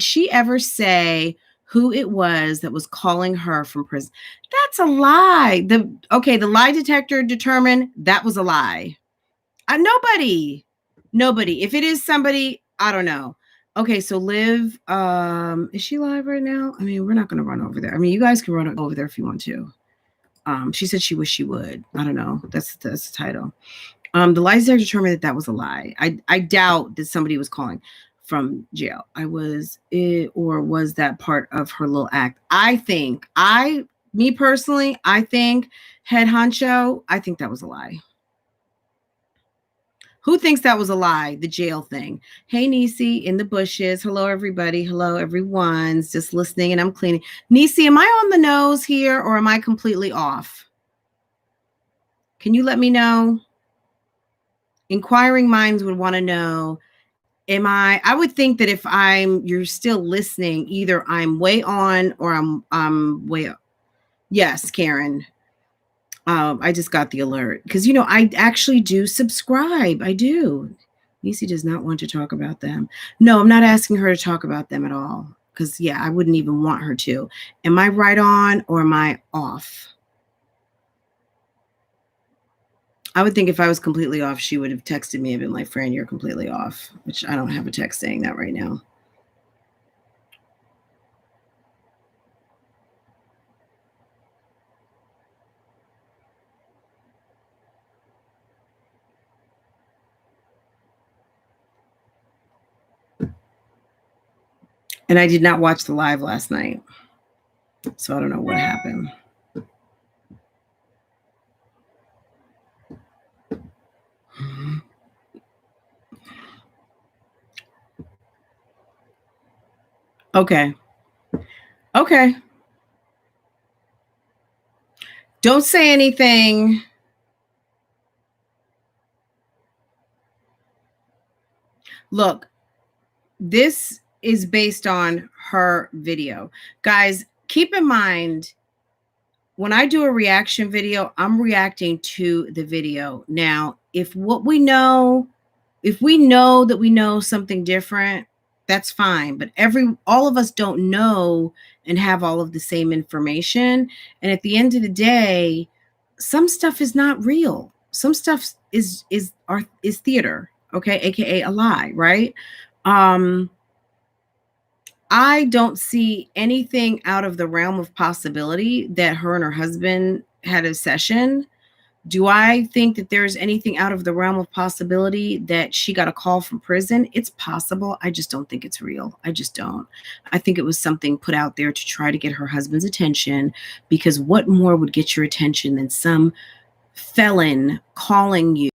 she ever say who it was that was calling her from prison? That's a lie. The lie detector determined that was a lie. Nobody. If it is somebody, I don't know. Okay, so Liv, is she live right now? I mean, we're not going to run over there. I mean, you guys can run over there if you want to. She said she wished she would. I don't know. That's the title. The lie detector determined that was a lie. I doubt that somebody was calling from jail. Was that part of her little act? Me personally, I think head honcho, I think that was a lie. Who thinks that was a lie? The jail thing. Hey, Nisi in the bushes. Hello, everybody. Hello, everyone's just listening and I'm cleaning. Nisi, am I on the nose here or am I completely off? Can you let me know? Inquiring minds would want to know, I would think that if you're still listening, either I'm way on or I'm way up. Yes, Karen. I just got the alert because, I actually do subscribe. I do. Nisi does not want to talk about them. No, I'm not asking her to talk about them at all because, yeah, I wouldn't even want her to. Am I right on or am I off? I would think if I was completely off, she would have texted me and been like, Fran, you're completely off, which I don't have a text saying that right now. And I did not watch the live last night, so I don't know what happened. Okay. Okay. Don't say anything. Look, this is based on her video. Guys, keep in mind, when I do a reaction video, I'm reacting to the video. Now, if we know that we know something different, that's fine. But all of us don't know and have all of the same information. And at the end of the day, some stuff is not real. Some stuff is theater, okay, aka a lie, right? I don't see anything out of the realm of possibility that her and her husband had a session. Do I think that there's anything out of the realm of possibility that she got a call from prison? It's possible. I just don't think it's real. I just don't. I think it was something put out there to try to get her husband's attention, because what more would get your attention than some felon calling you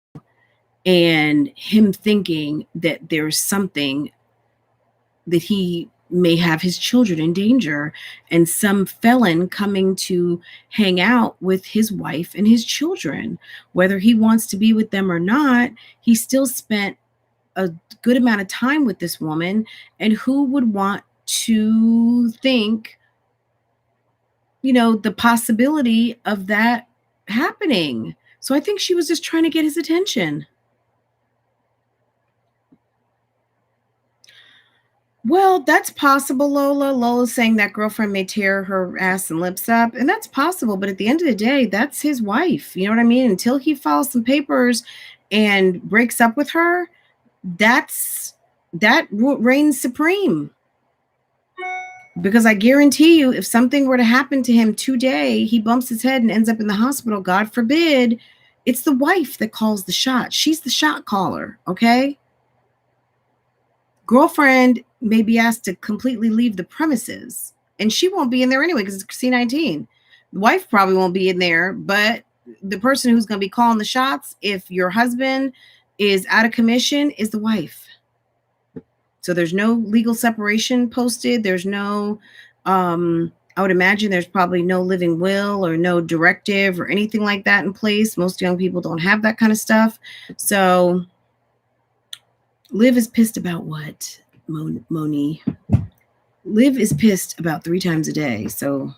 and him thinking that there's something that he may have his children in danger, and some felon coming to hang out with his wife and his children. Whether he wants to be with them or not, he still spent a good amount of time with this woman, and who would want to think, the possibility of that happening? So I think she was just trying to get his attention. Well, that's possible, Lola. Lola's saying that girlfriend may tear her ass and lips up, and that's possible. But at the end of the day, that's his wife. You know what I mean? Until he files some papers and breaks up with her, that reigns supreme. Because I guarantee you, if something were to happen to him today, he bumps his head and ends up in the hospital, God forbid, it's the wife that calls the shot. She's the shot caller, okay? Girlfriend may be asked to completely leave the premises, and she won't be in there anyway because it's C-19. The wife probably won't be in there, but the person who's going to be calling the shots, if your husband is out of commission, is the wife. So there's no legal separation posted. There's no, I would imagine there's probably no living will or no directive or anything like that in place. Most young people don't have that kind of stuff. So Liv is pissed about what, Moni? Liv is pissed about 3 times a day. So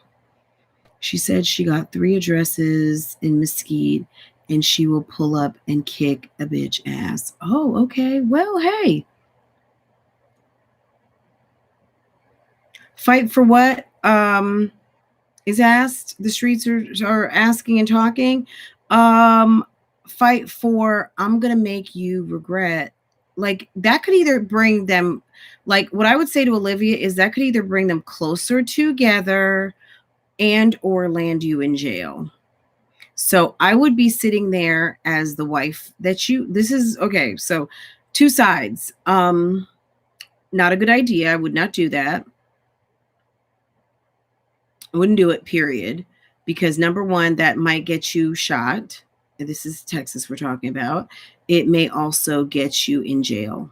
she said she got 3 addresses in Mesquite, and she will pull up and kick a bitch ass. Oh, okay. Well, hey. Fight for what? Is asked. The streets are asking and talking. Fight for, I'm going to make you regret. Like, that could either bring them, like, what I would say to Olivia is that could either bring them closer together and or land you in jail. So I would be sitting there as the wife this is okay. So 2 sides. Not a good idea. I would not do that. I wouldn't do it, period. Because number one, that might get you shot. And this is Texas we're talking about. It may also get you in jail.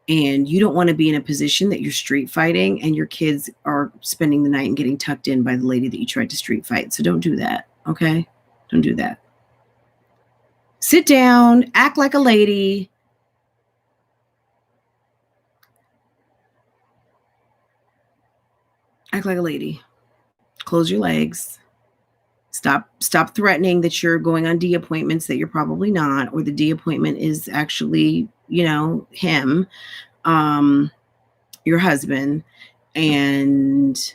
And you don't want to be in a position that you're street fighting and your kids are spending the night and getting tucked in by the lady that you tried to street fight. So don't do that, okay? Don't do that. Sit down, act like a lady. Act like a lady. Close your legs. Stop threatening that you're going on D appointments that you're probably not, or the D appointment is actually, him, your husband, and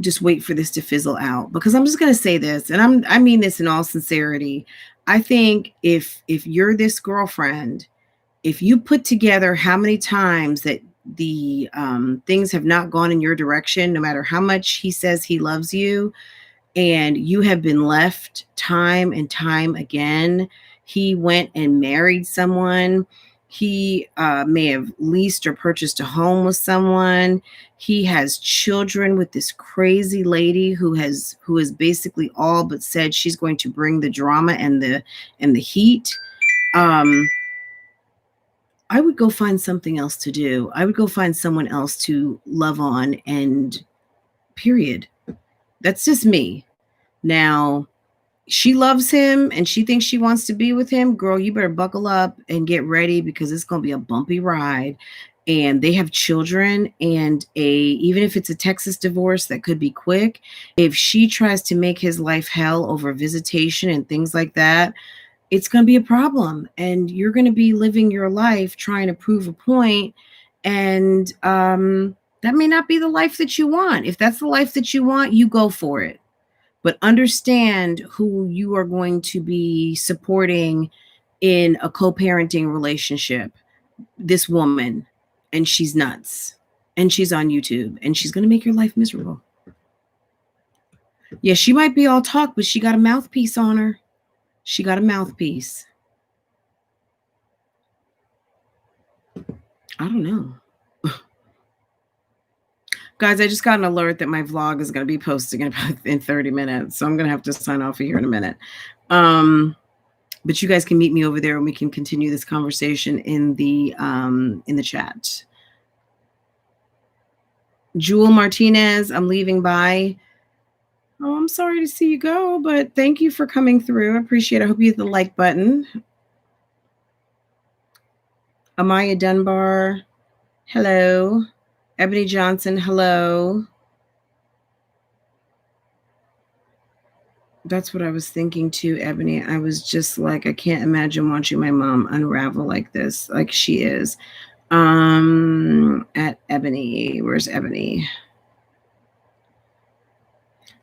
just wait for this to fizzle out, because I'm just going to say this, and I mean this in all sincerity. I think if you're this girlfriend, if you put together how many times that the things have not gone in your direction, no matter how much he says he loves you, and you have been left time and time again. He went and married someone. He may have leased or purchased a home with someone. He has children with this crazy lady who has basically all but said she's going to bring the drama and the heat. I would go find something else to do. I would go find someone else to love on, and period. That's just me. Now, she loves him and she thinks she wants to be with him. Girl, you better buckle up and get ready, because it's going to be a bumpy ride. And they have children, and even if it's a Texas divorce that could be quick, if she tries to make his life hell over visitation and things like that, it's going to be a problem. And you're going to be living your life trying to prove a point. And that may not be the life that you want. If that's the life that you want, you go for it. But understand who you are going to be supporting in a co-parenting relationship. This woman, and she's nuts, and she's on YouTube, and she's going to make your life miserable. Yeah, she might be all talk, but she got a mouthpiece on her. She got a mouthpiece. I don't know. Guys, I just got an alert that my vlog is going to be posting in 30 minutes. So I'm going to have to sign off here in a minute. But you guys can meet me over there and we can continue this conversation in the chat. Jewel Martinez, I'm leaving. Bye. Oh, I'm sorry to see you go, but thank you for coming through. I appreciate it. I hope you hit the like button. Amaya Dunbar, hello. Ebony Johnson, hello. That's what I was thinking too, Ebony. I was just like, I can't imagine watching my mom unravel like this, like she is. At Ebony, where's Ebony?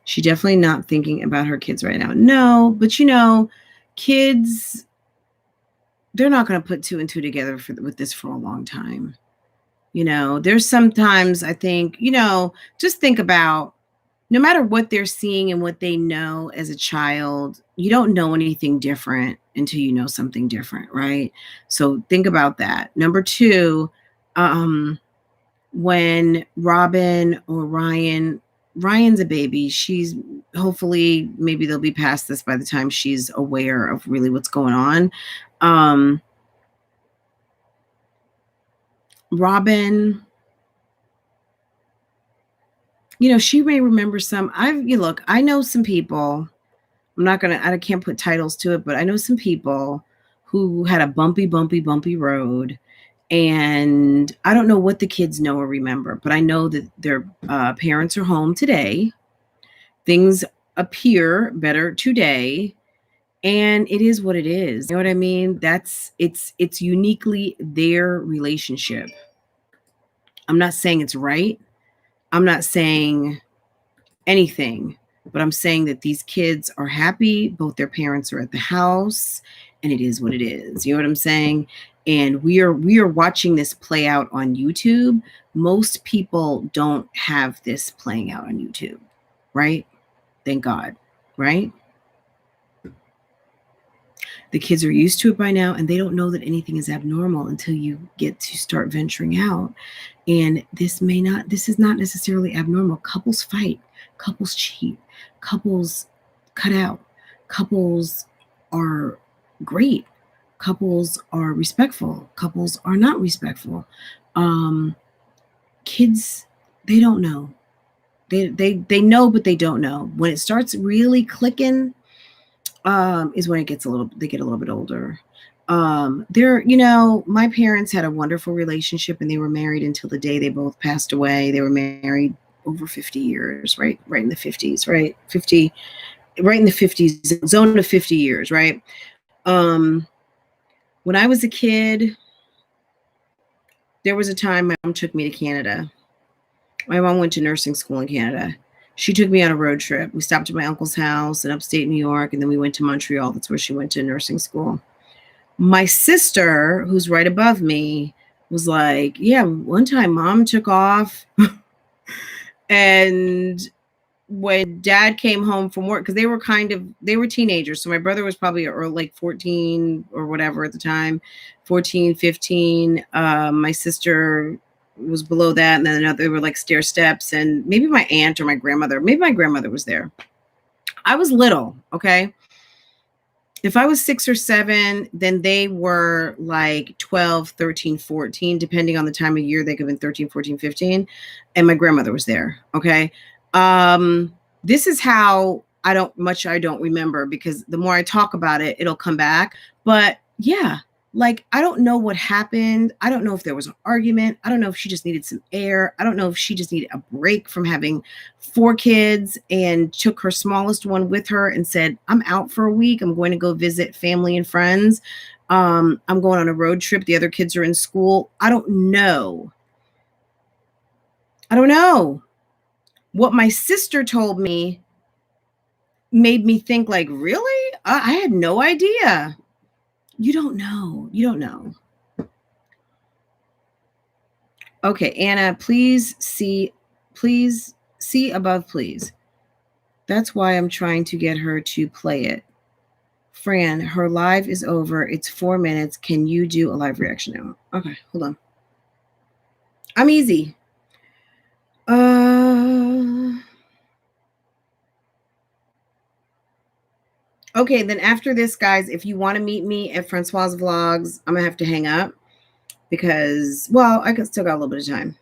She definitely not thinking about her kids right now. No, but you know, kids, they're not going to put two and two together with this for a long time. You know, there's sometimes I think, you know, just think about, no matter what they're seeing and what they know as a child, you don't know anything different until you know something different, right? So think about that. Number two, when Robin or Ryan's a baby, she's hopefully, maybe they'll be past this by the time she's aware of really what's going on. Robin, you know, she may remember some. Look, I know some people. I can't put titles to it, but I know some people who had a bumpy road. And I don't know what the kids know or remember, but I know that their parents are home today. Things appear better today. And it is what it is. You know what I mean? It's uniquely their relationship. I'm not saying it's right. I'm not saying anything, but I'm saying that these kids are happy. Both their parents are at the house, and it is what it is. You know what I'm saying? And we are watching this play out on YouTube. Most people don't have this playing out on YouTube, right? Thank God, right? The kids are used to it by now, and they don't know that anything is abnormal until you get to start venturing out. And this is not necessarily abnormal. Couples fight, couples cheat, couples cut out, couples are great, couples are respectful, couples are not respectful. Kids, they don't know. They know, but they don't know. When it starts really clicking, is when they get a little bit older. You know, my parents had a wonderful relationship, and they were married until the day they both passed away. They were married over 50 years, right in the 50s, right? 50, right in the 50s, zone of 50 years, right? When I was a kid, there was a time my mom took me to Canada. My mom went to nursing school in Canada. She took me on a road trip. We stopped at my uncle's house in upstate New York, and then we went to Montreal. That's where she went to nursing school. My sister, who's right above me, was like, yeah, one time mom took off and when dad came home from work, because they were teenagers. So my brother was probably like 14 or whatever at the time, 14, 15. My sister was below that. And then they were like stair steps, and maybe my aunt or my grandmother, maybe my grandmother was there. I was little. Okay. If I was 6 or 7, then they were like 12, 13, 14, depending on the time of year. They could have been 13, 14, 15. And my grandmother was there. Okay. This is how I don't remember, because the more I talk about it, it'll come back. But yeah, like, I don't know what happened. I don't know if there was an argument. I don't know if she just needed some air. I don't know if she just needed a break from having 4 kids and took her smallest one with her and said, I'm out for a week. I'm going to go visit family and friends. I'm going on a road trip. The other kids are in school. I don't know. What my sister told me made me think, like, really? I had no idea. You don't know. Okay, Anna, please see above, please. That's why I'm trying to get her to play it. Fran, her live is over. It's 4 minutes. Can you do a live reaction now? Okay, hold on. I'm easy. Okay, then after this, guys, if you want to meet me at Francoise Vlogs, I'm going to have to hang up because, well, I still got a little bit of time.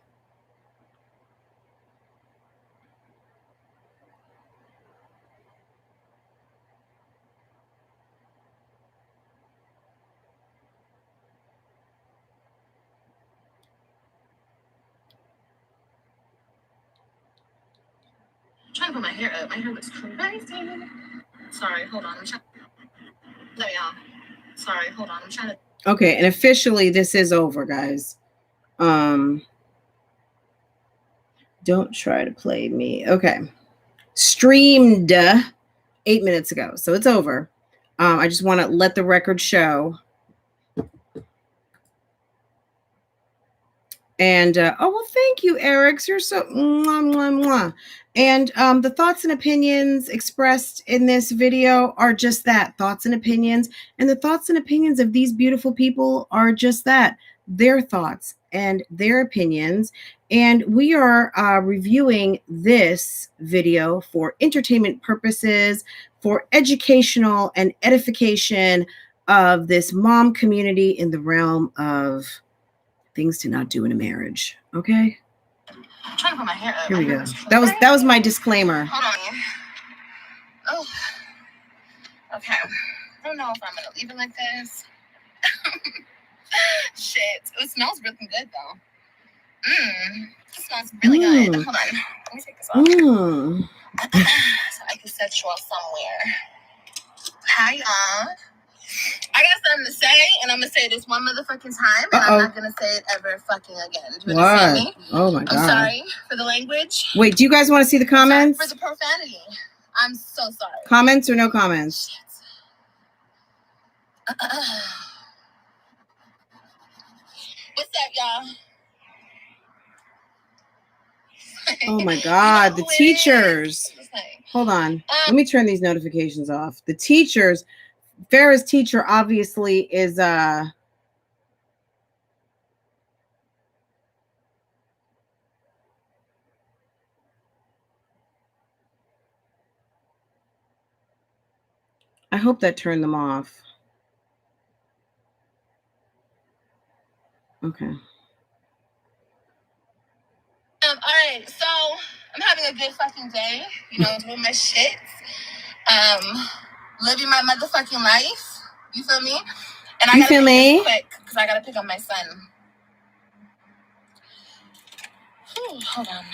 I'm trying to put my hair up. My hair looks crazy. Sorry, hold on. Let me out. Sorry, hold on. I'm trying to. Okay, and officially this is over, guys. Don't try to play me. Okay. Streamed 8 minutes ago. So it's over. I just want to let the record show. And oh, well, thank you, Eric. You're so mwah, mwah, mwah. And the thoughts and opinions expressed in this video are just that, thoughts and opinions. And the thoughts and opinions of these beautiful people are just that, their thoughts and their opinions. And we are reviewing this video for entertainment purposes, for educational and edification of this mom community in the realm of things to not do in a marriage. Okay. I'm trying to put my hair up. Here we go. That was my disclaimer. Hold on. Oh. Okay. I don't know if I'm gonna leave it like this. Shit. It smells really good though. It smells really good. Hold on. Let me take this off. So I can set you off somewhere. Hi y'all. I got something to say, and I'm gonna say this one motherfucking time, and I'm not gonna say it ever fucking again. Do you understand me? Oh my god. I'm sorry for the language. Wait, do you guys want to see the comments? Sorry for the profanity. I'm so sorry. Comments or no comments? What's up, y'all? Oh my god, the teachers. Hold on. Let me turn these notifications off. The teachers. Farrah's teacher obviously is I hope that turned them off. Okay. All right, so I'm having a good fucking day, you know, doing my shit. Living my motherfucking life. You feel me? And I gotta pick this quick because I gotta pick up my son. Hold on.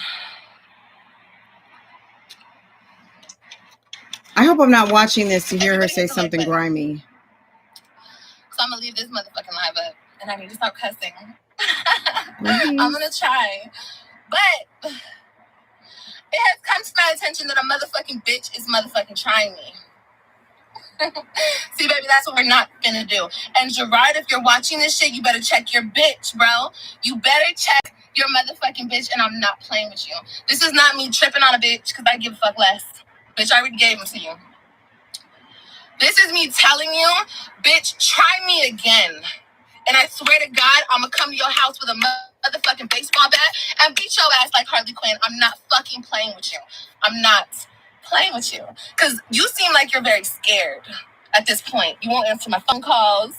I hope I'm not watching this to hear her say something grimy. So I'm gonna leave this motherfucking live up, and I need to stop cussing. I'm gonna try, but It has come to my attention that a motherfucking bitch is motherfucking trying me. See, baby, that's what we're not gonna do. And Gerard, if you're watching this shit, you better check your bitch, bro. You better check your motherfucking bitch, and I'm not playing with you. This is not me tripping on a bitch because I give a fuck less. Bitch, I already gave them to you. This is me telling you, bitch, try me again. And I swear to God, I'm gonna come to your house with a motherfucking baseball bat and beat your ass like Harley Quinn. I'm not fucking playing with you. I'm not playing with you. Because you seem like you're very scared at this point. You won't answer my phone calls.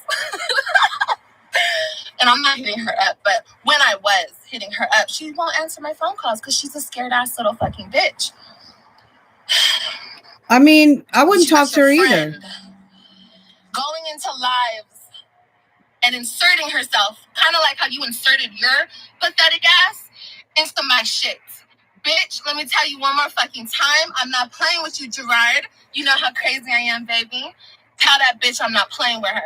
And I'm not hitting her up, but when I was hitting her up, she won't answer my phone calls because she's a scared ass little fucking bitch. I mean, I wouldn't talk to her either. Going into lives and inserting herself, kind of like how you inserted your pathetic ass into my shit. Bitch, let me tell you one more fucking time. I'm not playing with you, Gerard. You know how crazy I am, baby. Tell that bitch I'm not playing with her.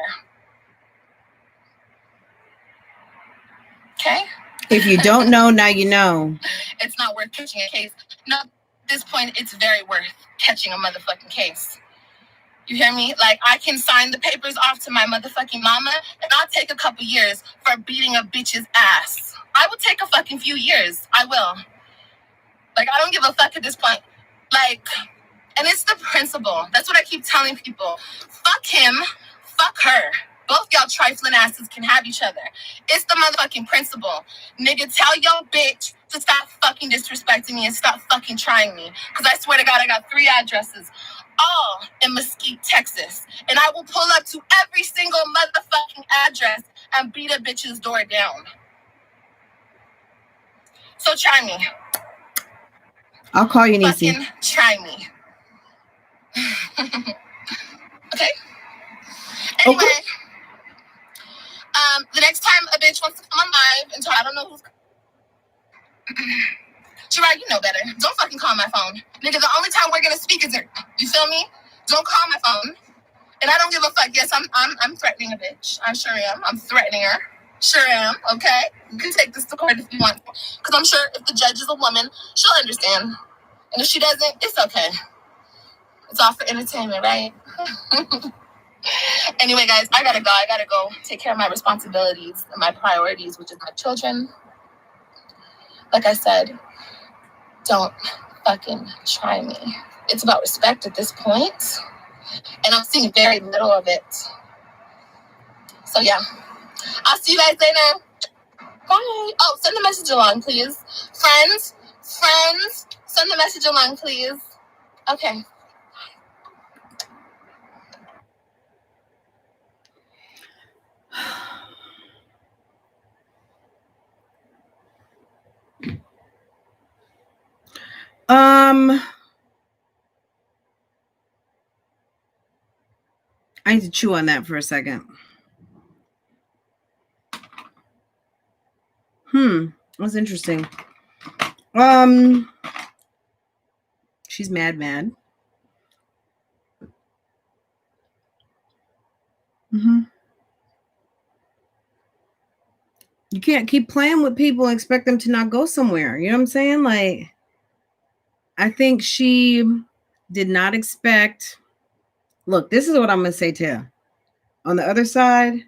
Okay? If you don't know, now you know. It's not worth catching a case. No, at this point, it's very worth catching a motherfucking case. You hear me? Like, I can sign the papers off to my motherfucking mama, and I'll take a couple years for beating a bitch's ass. I will take a fucking few years. I will. Like, I don't give a fuck at this point. Like, and it's the principle. That's what I keep telling people. Fuck him. Fuck her. Both y'all trifling asses can have each other. It's the motherfucking principle. Nigga, tell your bitch to stop fucking disrespecting me and stop fucking trying me. Because I swear to God, I got 3 addresses. All in Mesquite, Texas. And I will pull up to every single motherfucking address and beat a bitch's door down. So try me. I'll call you, Niecy. Fucking try me. Okay? Anyway, okay. The next time a bitch wants to come on live and talk, I don't know who's... Gerard, you know better. Don't fucking call my phone. Nigga, the only time we're gonna speak is... You feel me? Don't call my phone. And I don't give a fuck. Yes, I'm threatening a bitch. I sure am. I'm threatening her. Sure am. Okay? You can take this to court if you want. Because I'm sure if the judge is a woman, she'll understand. And if she doesn't, it's okay. It's all for entertainment, right? Anyway, guys, I gotta go. I gotta go take care of my responsibilities and my priorities, which is my children. Like I said, don't fucking try me. It's about respect at this point, and I'm seeing very little of it. So yeah, I'll see you guys later. Bye. Oh, send the message along, please. Friends, send the message along, please. Okay. I need to chew on that for a second. That's interesting. She's mad. You can't keep playing with people and expect them to not go somewhere. You know what I'm saying? Like, I think she did not expect. Look, this is what I'm going to say to her. On the other side,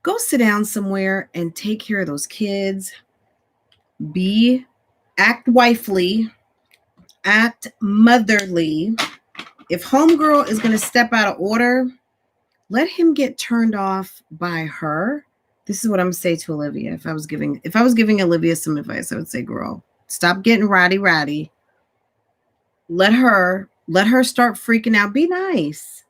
go sit down somewhere and take care of those kids. Act wifely, act motherly. If homegirl is going to step out of order, let him get turned off by her. This is what I'm going to say to Olivia. If I was giving Olivia some advice, I would say, girl, stop getting ratty. Let her start freaking out. Be nice.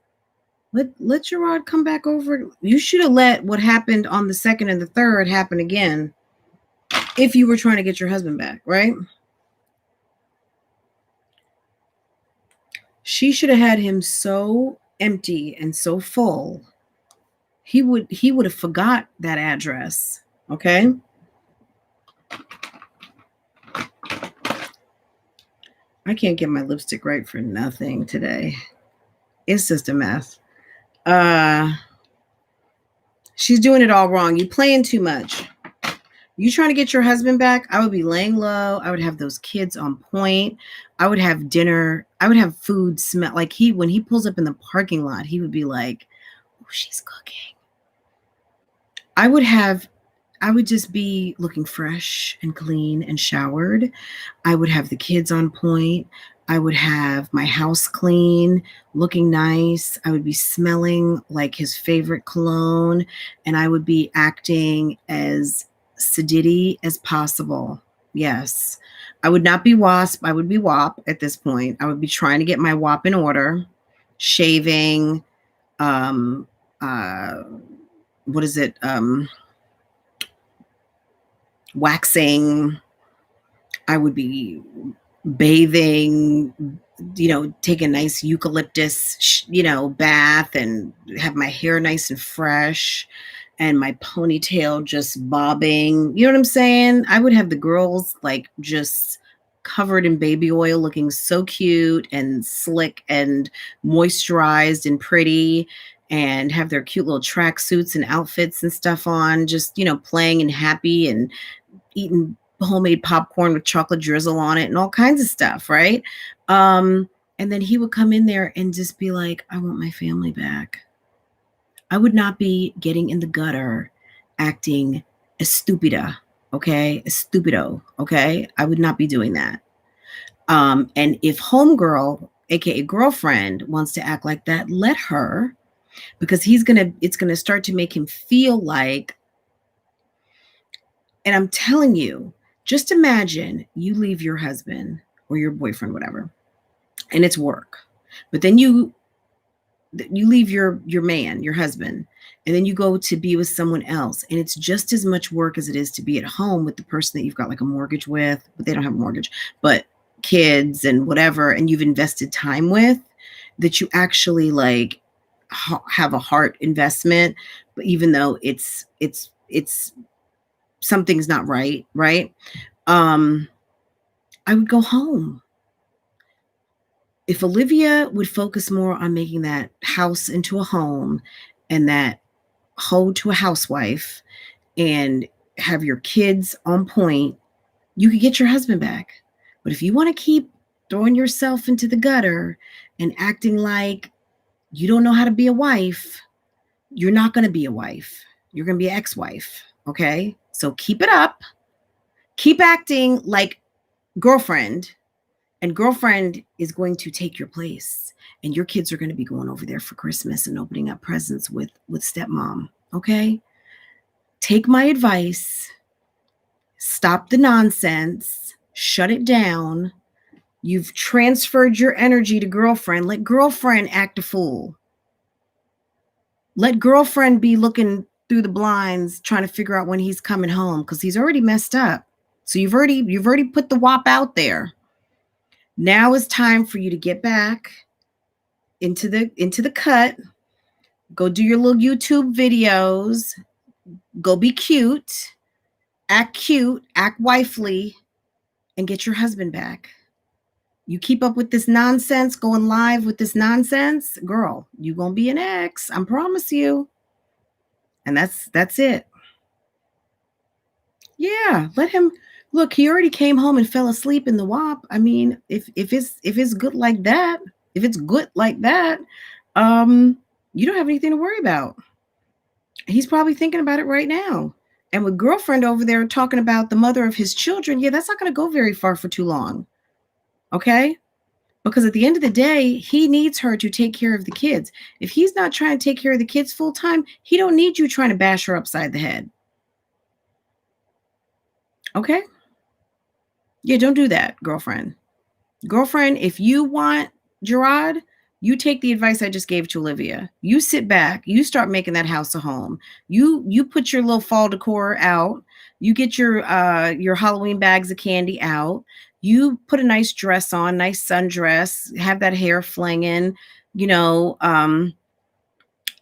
Let Gerard come back over. You should have let what happened on the 2nd and the 3rd happen again if you were trying to get your husband back, right? She should have had him so empty and so full. He would have forgot that address, okay? I can't get my lipstick right for nothing today. It's just a mess. She's doing it all wrong. You playing too much. You trying to get your husband back? I would be laying low. I would have those kids on point. I would have dinner. I would have food smell like when he pulls up in the parking lot, he would be like, "Oh, she's cooking." I would just be looking fresh and clean and showered. I would have the kids on point. I would have my house clean, looking nice. I would be smelling like his favorite cologne, and I would be acting as sedity as possible. Yes. I would not be wasp. I would be wop at this point. I would be trying to get my wop in order, shaving, what is it? Waxing. I would be bathing, take a nice eucalyptus, bath and have my hair nice and fresh and my ponytail just bobbing. You know what I'm saying? I would have the girls like just covered in baby oil, looking so cute and slick and moisturized and pretty, and have their cute little track suits and outfits and stuff on, just, playing and happy and eating homemade popcorn with chocolate drizzle on it and all kinds of stuff, right? And then he would come in there and just be like, I want my family back. I would not be getting in the gutter acting estúpida, okay? Estupido, okay? I would not be doing that. And if homegirl, aka girlfriend, wants to act like that, let her, because it's gonna start to make him feel like, and I'm telling you, just imagine you leave your husband or your boyfriend, whatever, and it's work. But then you leave your man, your husband, and then you go to be with someone else. And it's just as much work as it is to be at home with the person that you've got like a mortgage with, but they don't have a mortgage, but kids and whatever, and you've invested time with, that you actually like have a heart investment. But even though it's something's not right, I would go home. If Olivia would focus more on making that house into a home and that hoe to a housewife and have your kids on point, you could get your husband back. But if you want to keep throwing yourself into the gutter and acting like you don't know how to be a wife, you're not going to be a wife. You're going to be an ex-wife. Okay? So keep it up. Keep acting like girlfriend, and girlfriend is going to take your place, and your kids are going to be going over there for Christmas and opening up presents with stepmom. Okay? Take my advice. Stop the nonsense. Shut it down. You've transferred your energy to girlfriend. Let girlfriend act a fool. Let girlfriend be looking through the blinds trying to figure out when he's coming home, because he's already messed up. So you've already put the wop out there. Now is time for you to get back into the cut. Go do your little YouTube videos. Go be cute, act wifely, and get your husband back. You keep up with this nonsense, going live with this nonsense, girl, you gonna be an ex. I promise you. And that's it. Yeah, let him look. He already came home and fell asleep in the WAP. I mean, if it's good like that, you don't have anything to worry about. He's probably thinking about it right now. And with girlfriend over there talking about the mother of his children, yeah, that's not going to go very far for too long. Okay? Because at the end of the day, he needs her to take care of the kids. If he's not trying to take care of the kids full time, he don't need you trying to bash her upside the head. Okay? Yeah, don't do that, girlfriend. Girlfriend, if you want Gerard, you take the advice I just gave to Olivia. You sit back. You start making that house a home. You put your little fall decor out. You get your Halloween bags of candy out. You put a nice dress on, nice sundress, have that hair flinging,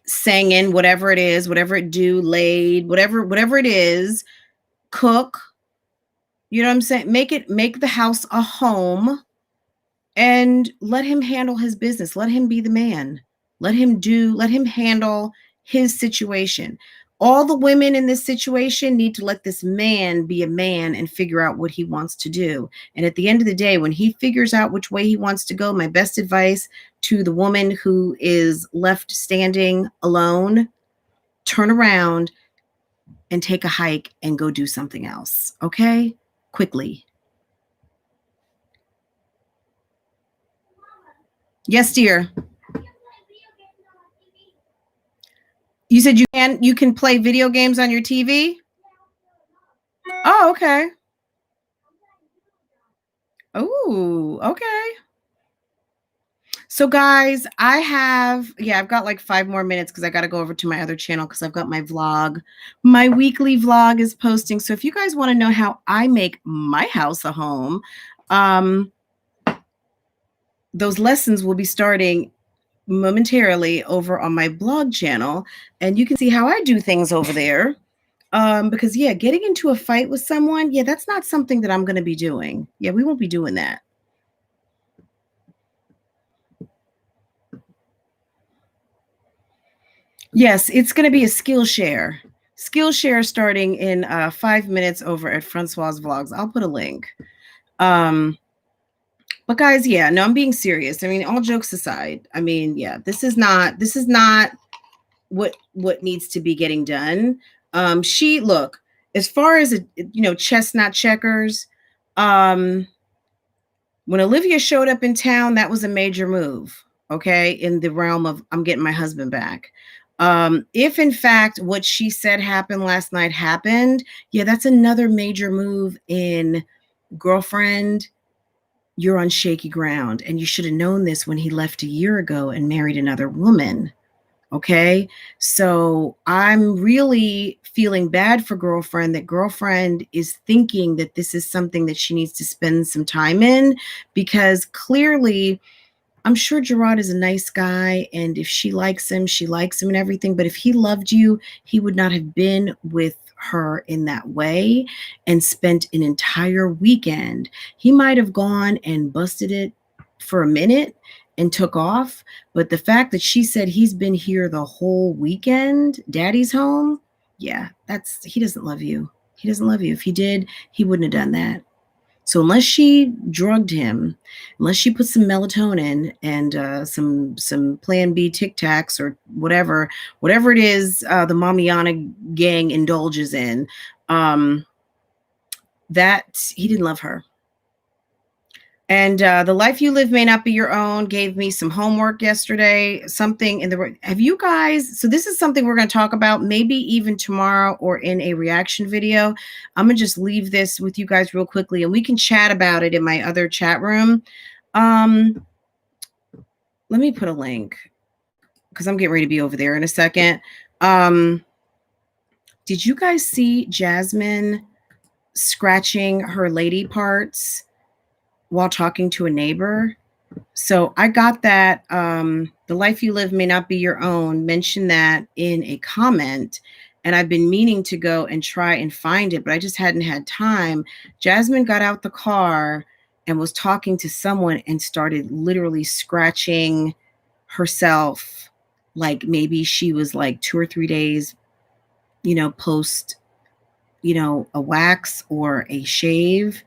singing, whatever it is, whatever it do, laid, whatever it is, cook. You know what I'm saying? Make the house a home. And let him handle his business. Let him be the man. Let him handle his situation. All the women in this situation need to let this man be a man and figure out what he wants to do. And at the end of the day, when he figures out which way he wants to go, my best advice to the woman who is left standing alone, turn around and take a hike and go do something else. Okay? Quickly. Yes, dear. You said you can play video games on your TV? Oh, okay. Oh, okay. So guys, I've got like 5 more minutes because I got to go over to my other channel because I've got my vlog. My weekly vlog is posting. So if you guys want to know how I make my house a home, those lessons will be starting momentarily over on my blog channel, and you can see how I do things over there. Because yeah, getting into a fight with someone, yeah, that's not something that I'm going to be doing. Yeah, we won't be doing that. Yes, it's going to be a Skillshare. Skillshare starting in 5 minutes over at Francoise Vlogs. I'll put a link. But guys, yeah, no, I'm being serious. I mean, all jokes aside, I mean, yeah, this is not what needs to be getting done. Look, as far as chestnut checkers, when Olivia showed up in town, that was a major move, okay, in the realm of I'm getting my husband back. If in fact what she said happened last night happened, yeah, that's another major move in girlfriend. You're on shaky ground, and you should have known this when he left a year ago and married another woman. Okay, so I'm really feeling bad for girlfriend, that girlfriend is thinking that this is something that she needs to spend some time in, because clearly I'm sure Gerard is a nice guy, and if she likes him, she likes him and everything. But if he loved you, he would not have been with her in that way and spent an entire weekend. He might have gone and busted it for a minute and took off. But the fact that she said he's been here the whole weekend, daddy's home, yeah, he doesn't love you. He doesn't love you. If he did, he wouldn't have done that. So unless she drugged him, unless she put some melatonin and some Plan B Tic Tacs or whatever it is the Mommianagang indulges in, that he didn't love her. And The Life You Live May Not Be Your Own gave me some homework yesterday, something in the, have you guys, so this is something we're going to talk about maybe even tomorrow or in a reaction video. I'm going to just leave this with you guys real quickly, and we can chat about it in my other chat room. Let me put a link because I'm getting ready to be over there in a second. Did you guys see Jasmine scratching her lady parts while talking to a neighbor? So I got that. The Life You Live May Not Be Your Own mentioned that in a comment, and I've been meaning to go and try and find it, but I just hadn't had time. Jasmine got out the car and was talking to someone and started literally scratching herself, like maybe she was like 2 or 3 days, post, a wax or a shave.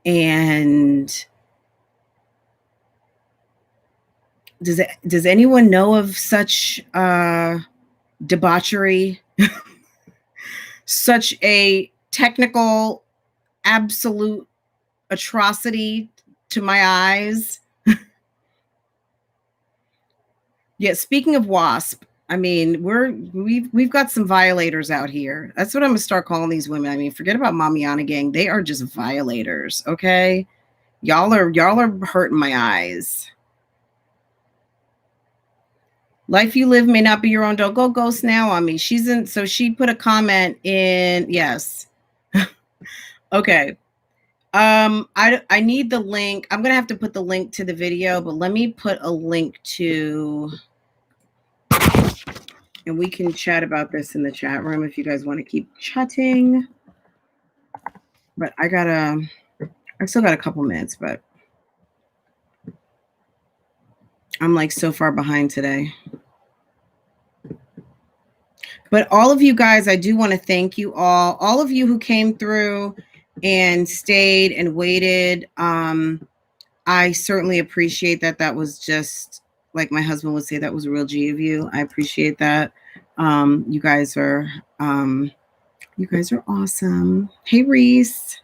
And does anyone know of such debauchery? Such a technical, absolute atrocity to my eyes. Yeah, speaking of WASP, I mean, we've got some violators out here. That's what I'm gonna start calling these women. I mean, forget about Mommianagang. They are just violators, okay? Y'all are hurting my eyes. Life You Live May Not Be Your Own. Don't go ghost now on me. So she put a comment in, yes. Okay. I need the link. I'm gonna have to put the link to the video, but let me put a link to, and we can chat about this in the chat room if you guys want to keep chatting. But I still got a couple minutes, but I'm like so far behind today. But all of you guys, I do want to thank you all of you who came through and stayed and waited. I certainly appreciate that. That was just like my husband would say, that was a real G of you. I appreciate that. You guys are awesome. Hey, Reese.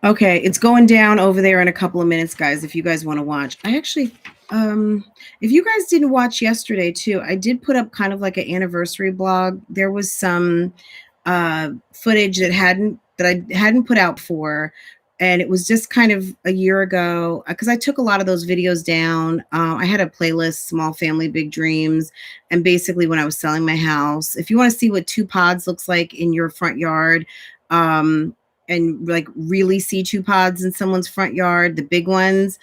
Okay, it's going down over there in a couple of minutes, guys, if you guys want to watch. I actually, if you guys didn't watch yesterday too, I did put up kind of like an anniversary blog. There was some footage that I hadn't put out before, and it was just kind of a year ago because I took a lot of those videos down. I had a playlist, Small Family, Big Dreams, and basically when I was selling my house. If you want to see what 2 pods looks like in your front yard, and like really see 2 pods in someone's front yard, the big ones,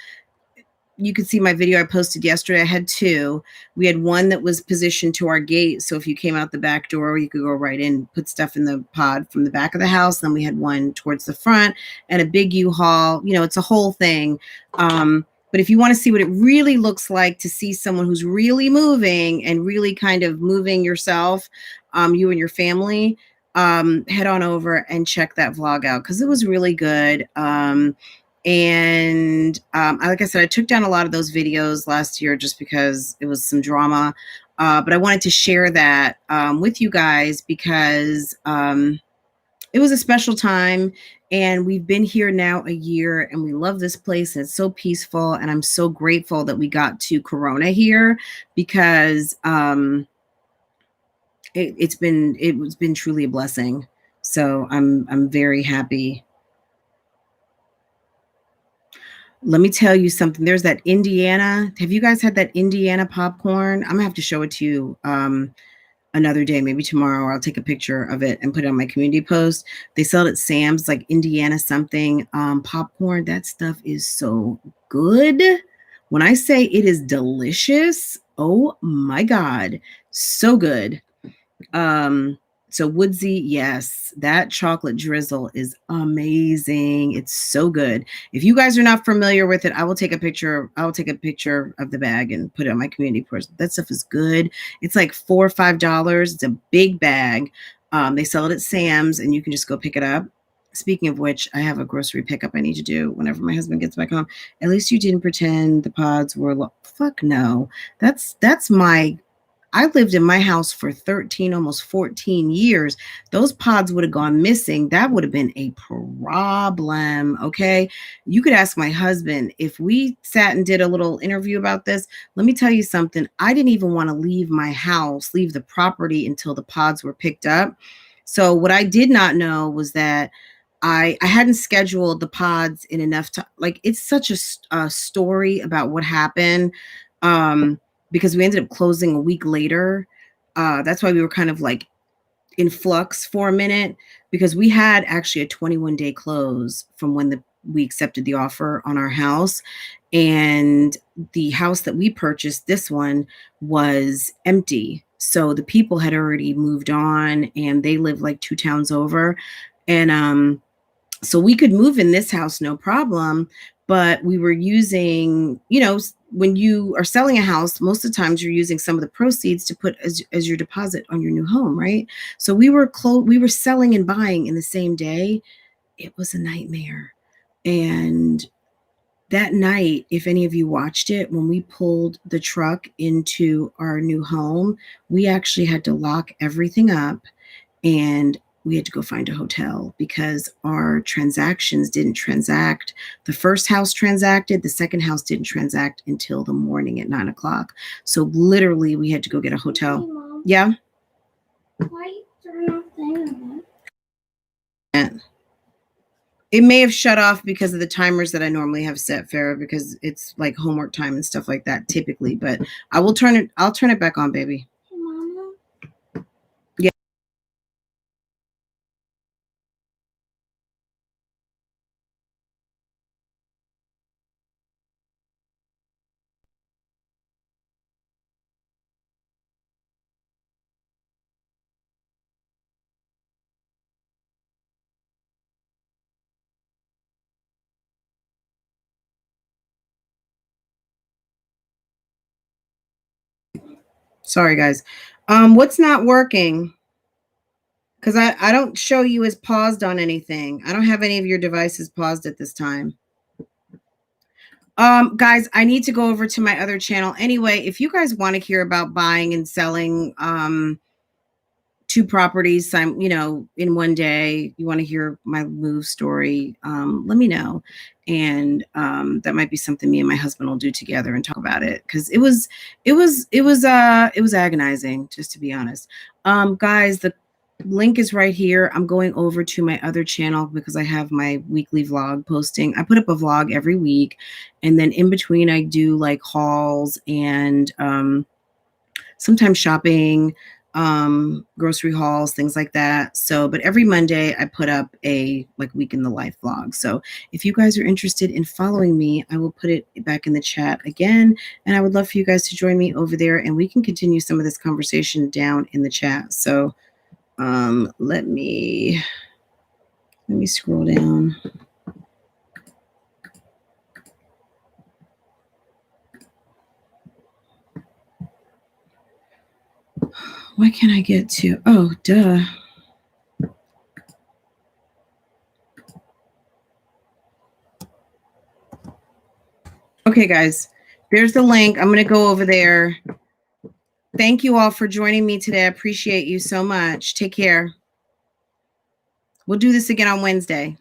you could see my video I posted yesterday. I had 2. We had one that was positioned to our gate, so if you came out the back door, you could go right in, put stuff in the pod from the back of the house. Then we had one towards the front and a big U-Haul. You know, it's a whole thing. But if you want to see what it really looks like to see someone who's really moving and really kind of moving yourself, you and your family, head on over and check that vlog out because it was really good. And like I said, I took down a lot of those videos last year just because it was some drama. But I wanted to share that with you guys because it was a special time. And we've been here now a year and we love this place. And it's so peaceful. And I'm so grateful that we got to Corona here because it's been truly a blessing. So I'm very happy. Let me tell you something. There's that Indiana. Have you guys had that Indiana popcorn? I'm gonna have to show it to you another day, maybe tomorrow, or I'll take a picture of it and put it on my community post. They sell it at Sam's, like Indiana something popcorn. That stuff is so good. When I say it is delicious, oh my God, so good. So Woodsy, yes, that chocolate drizzle is amazing. It's so good. If you guys are not familiar with it, I will take a picture. I'll take a picture of the bag and put it on my community post. That stuff is good. It's like $4 or $5. It's a big bag. They sell it at Sam's, and you can just go pick it up. Speaking of which, I have a grocery pickup I need to do whenever my husband gets back home. At least you didn't pretend the pods were fuck no. That's my I lived in my house for 13, almost 14 years. Those pods would have gone missing. That would have been a problem. Okay. You could ask my husband if we sat and did a little interview about this. Let me tell you something. I didn't even want to leave my house, leave the property until the pods were picked up. So what I did not know was that I hadn't scheduled the pods in enough time. Like it's such a story about what happened. Because we ended up closing a week later. That's why we were kind of like in flux for a minute because we had actually a 21-day close from when we accepted the offer on our house. And the house that we purchased, this one, was empty. So the people had already moved on and they lived like 2 towns over. And so we could move in this house, no problem. But we were using, when you are selling a house, most of the times you're using some of the proceeds to put as your deposit on your new home, right? So we were selling and buying in the same day. It was a nightmare. And that night, if any of you watched it, when we pulled the truck into our new home, we actually had to lock everything up and we had to go find a hotel because our transactions didn't transact. The first house transacted, the second house didn't transact until the morning at 9 o'clock. So literally we had to go get a hotel. Hey, Mom. Yeah? Why turn off the internet? It may have shut off because of the timers that I normally have set, Farrah, because it's like homework time and stuff like that typically, but I'll turn it back on, baby. Hey, Mama. Yeah. Sorry, guys. What's not working? Because I don't show you as paused on anything. I don't have any of your devices paused at this time. Guys, I need to go over to my other channel. Anyway, if you guys want to hear about buying and selling 2 properties, you know, in one day, you want to hear my move story, let me know. And that might be something me and my husband will do together and talk about it, because it was agonizing, just to be honest. Guys, the link is right here. I'm going over to my other channel because I have my weekly vlog posting. I put up a vlog every week, and then in between I do like hauls and sometimes shopping, grocery hauls, things like that. So, but every Monday I put up a like week in the life vlog. So if you guys are interested in following me, I will put it back in the chat again. And I would love for you guys to join me over there, and we can continue some of this conversation down in the chat. So let me scroll down. Why can't I get to, oh, duh. Okay, guys, there's the link. I'm going to go over there. Thank you all for joining me today. I appreciate you so much. Take care. We'll do this again on Wednesday.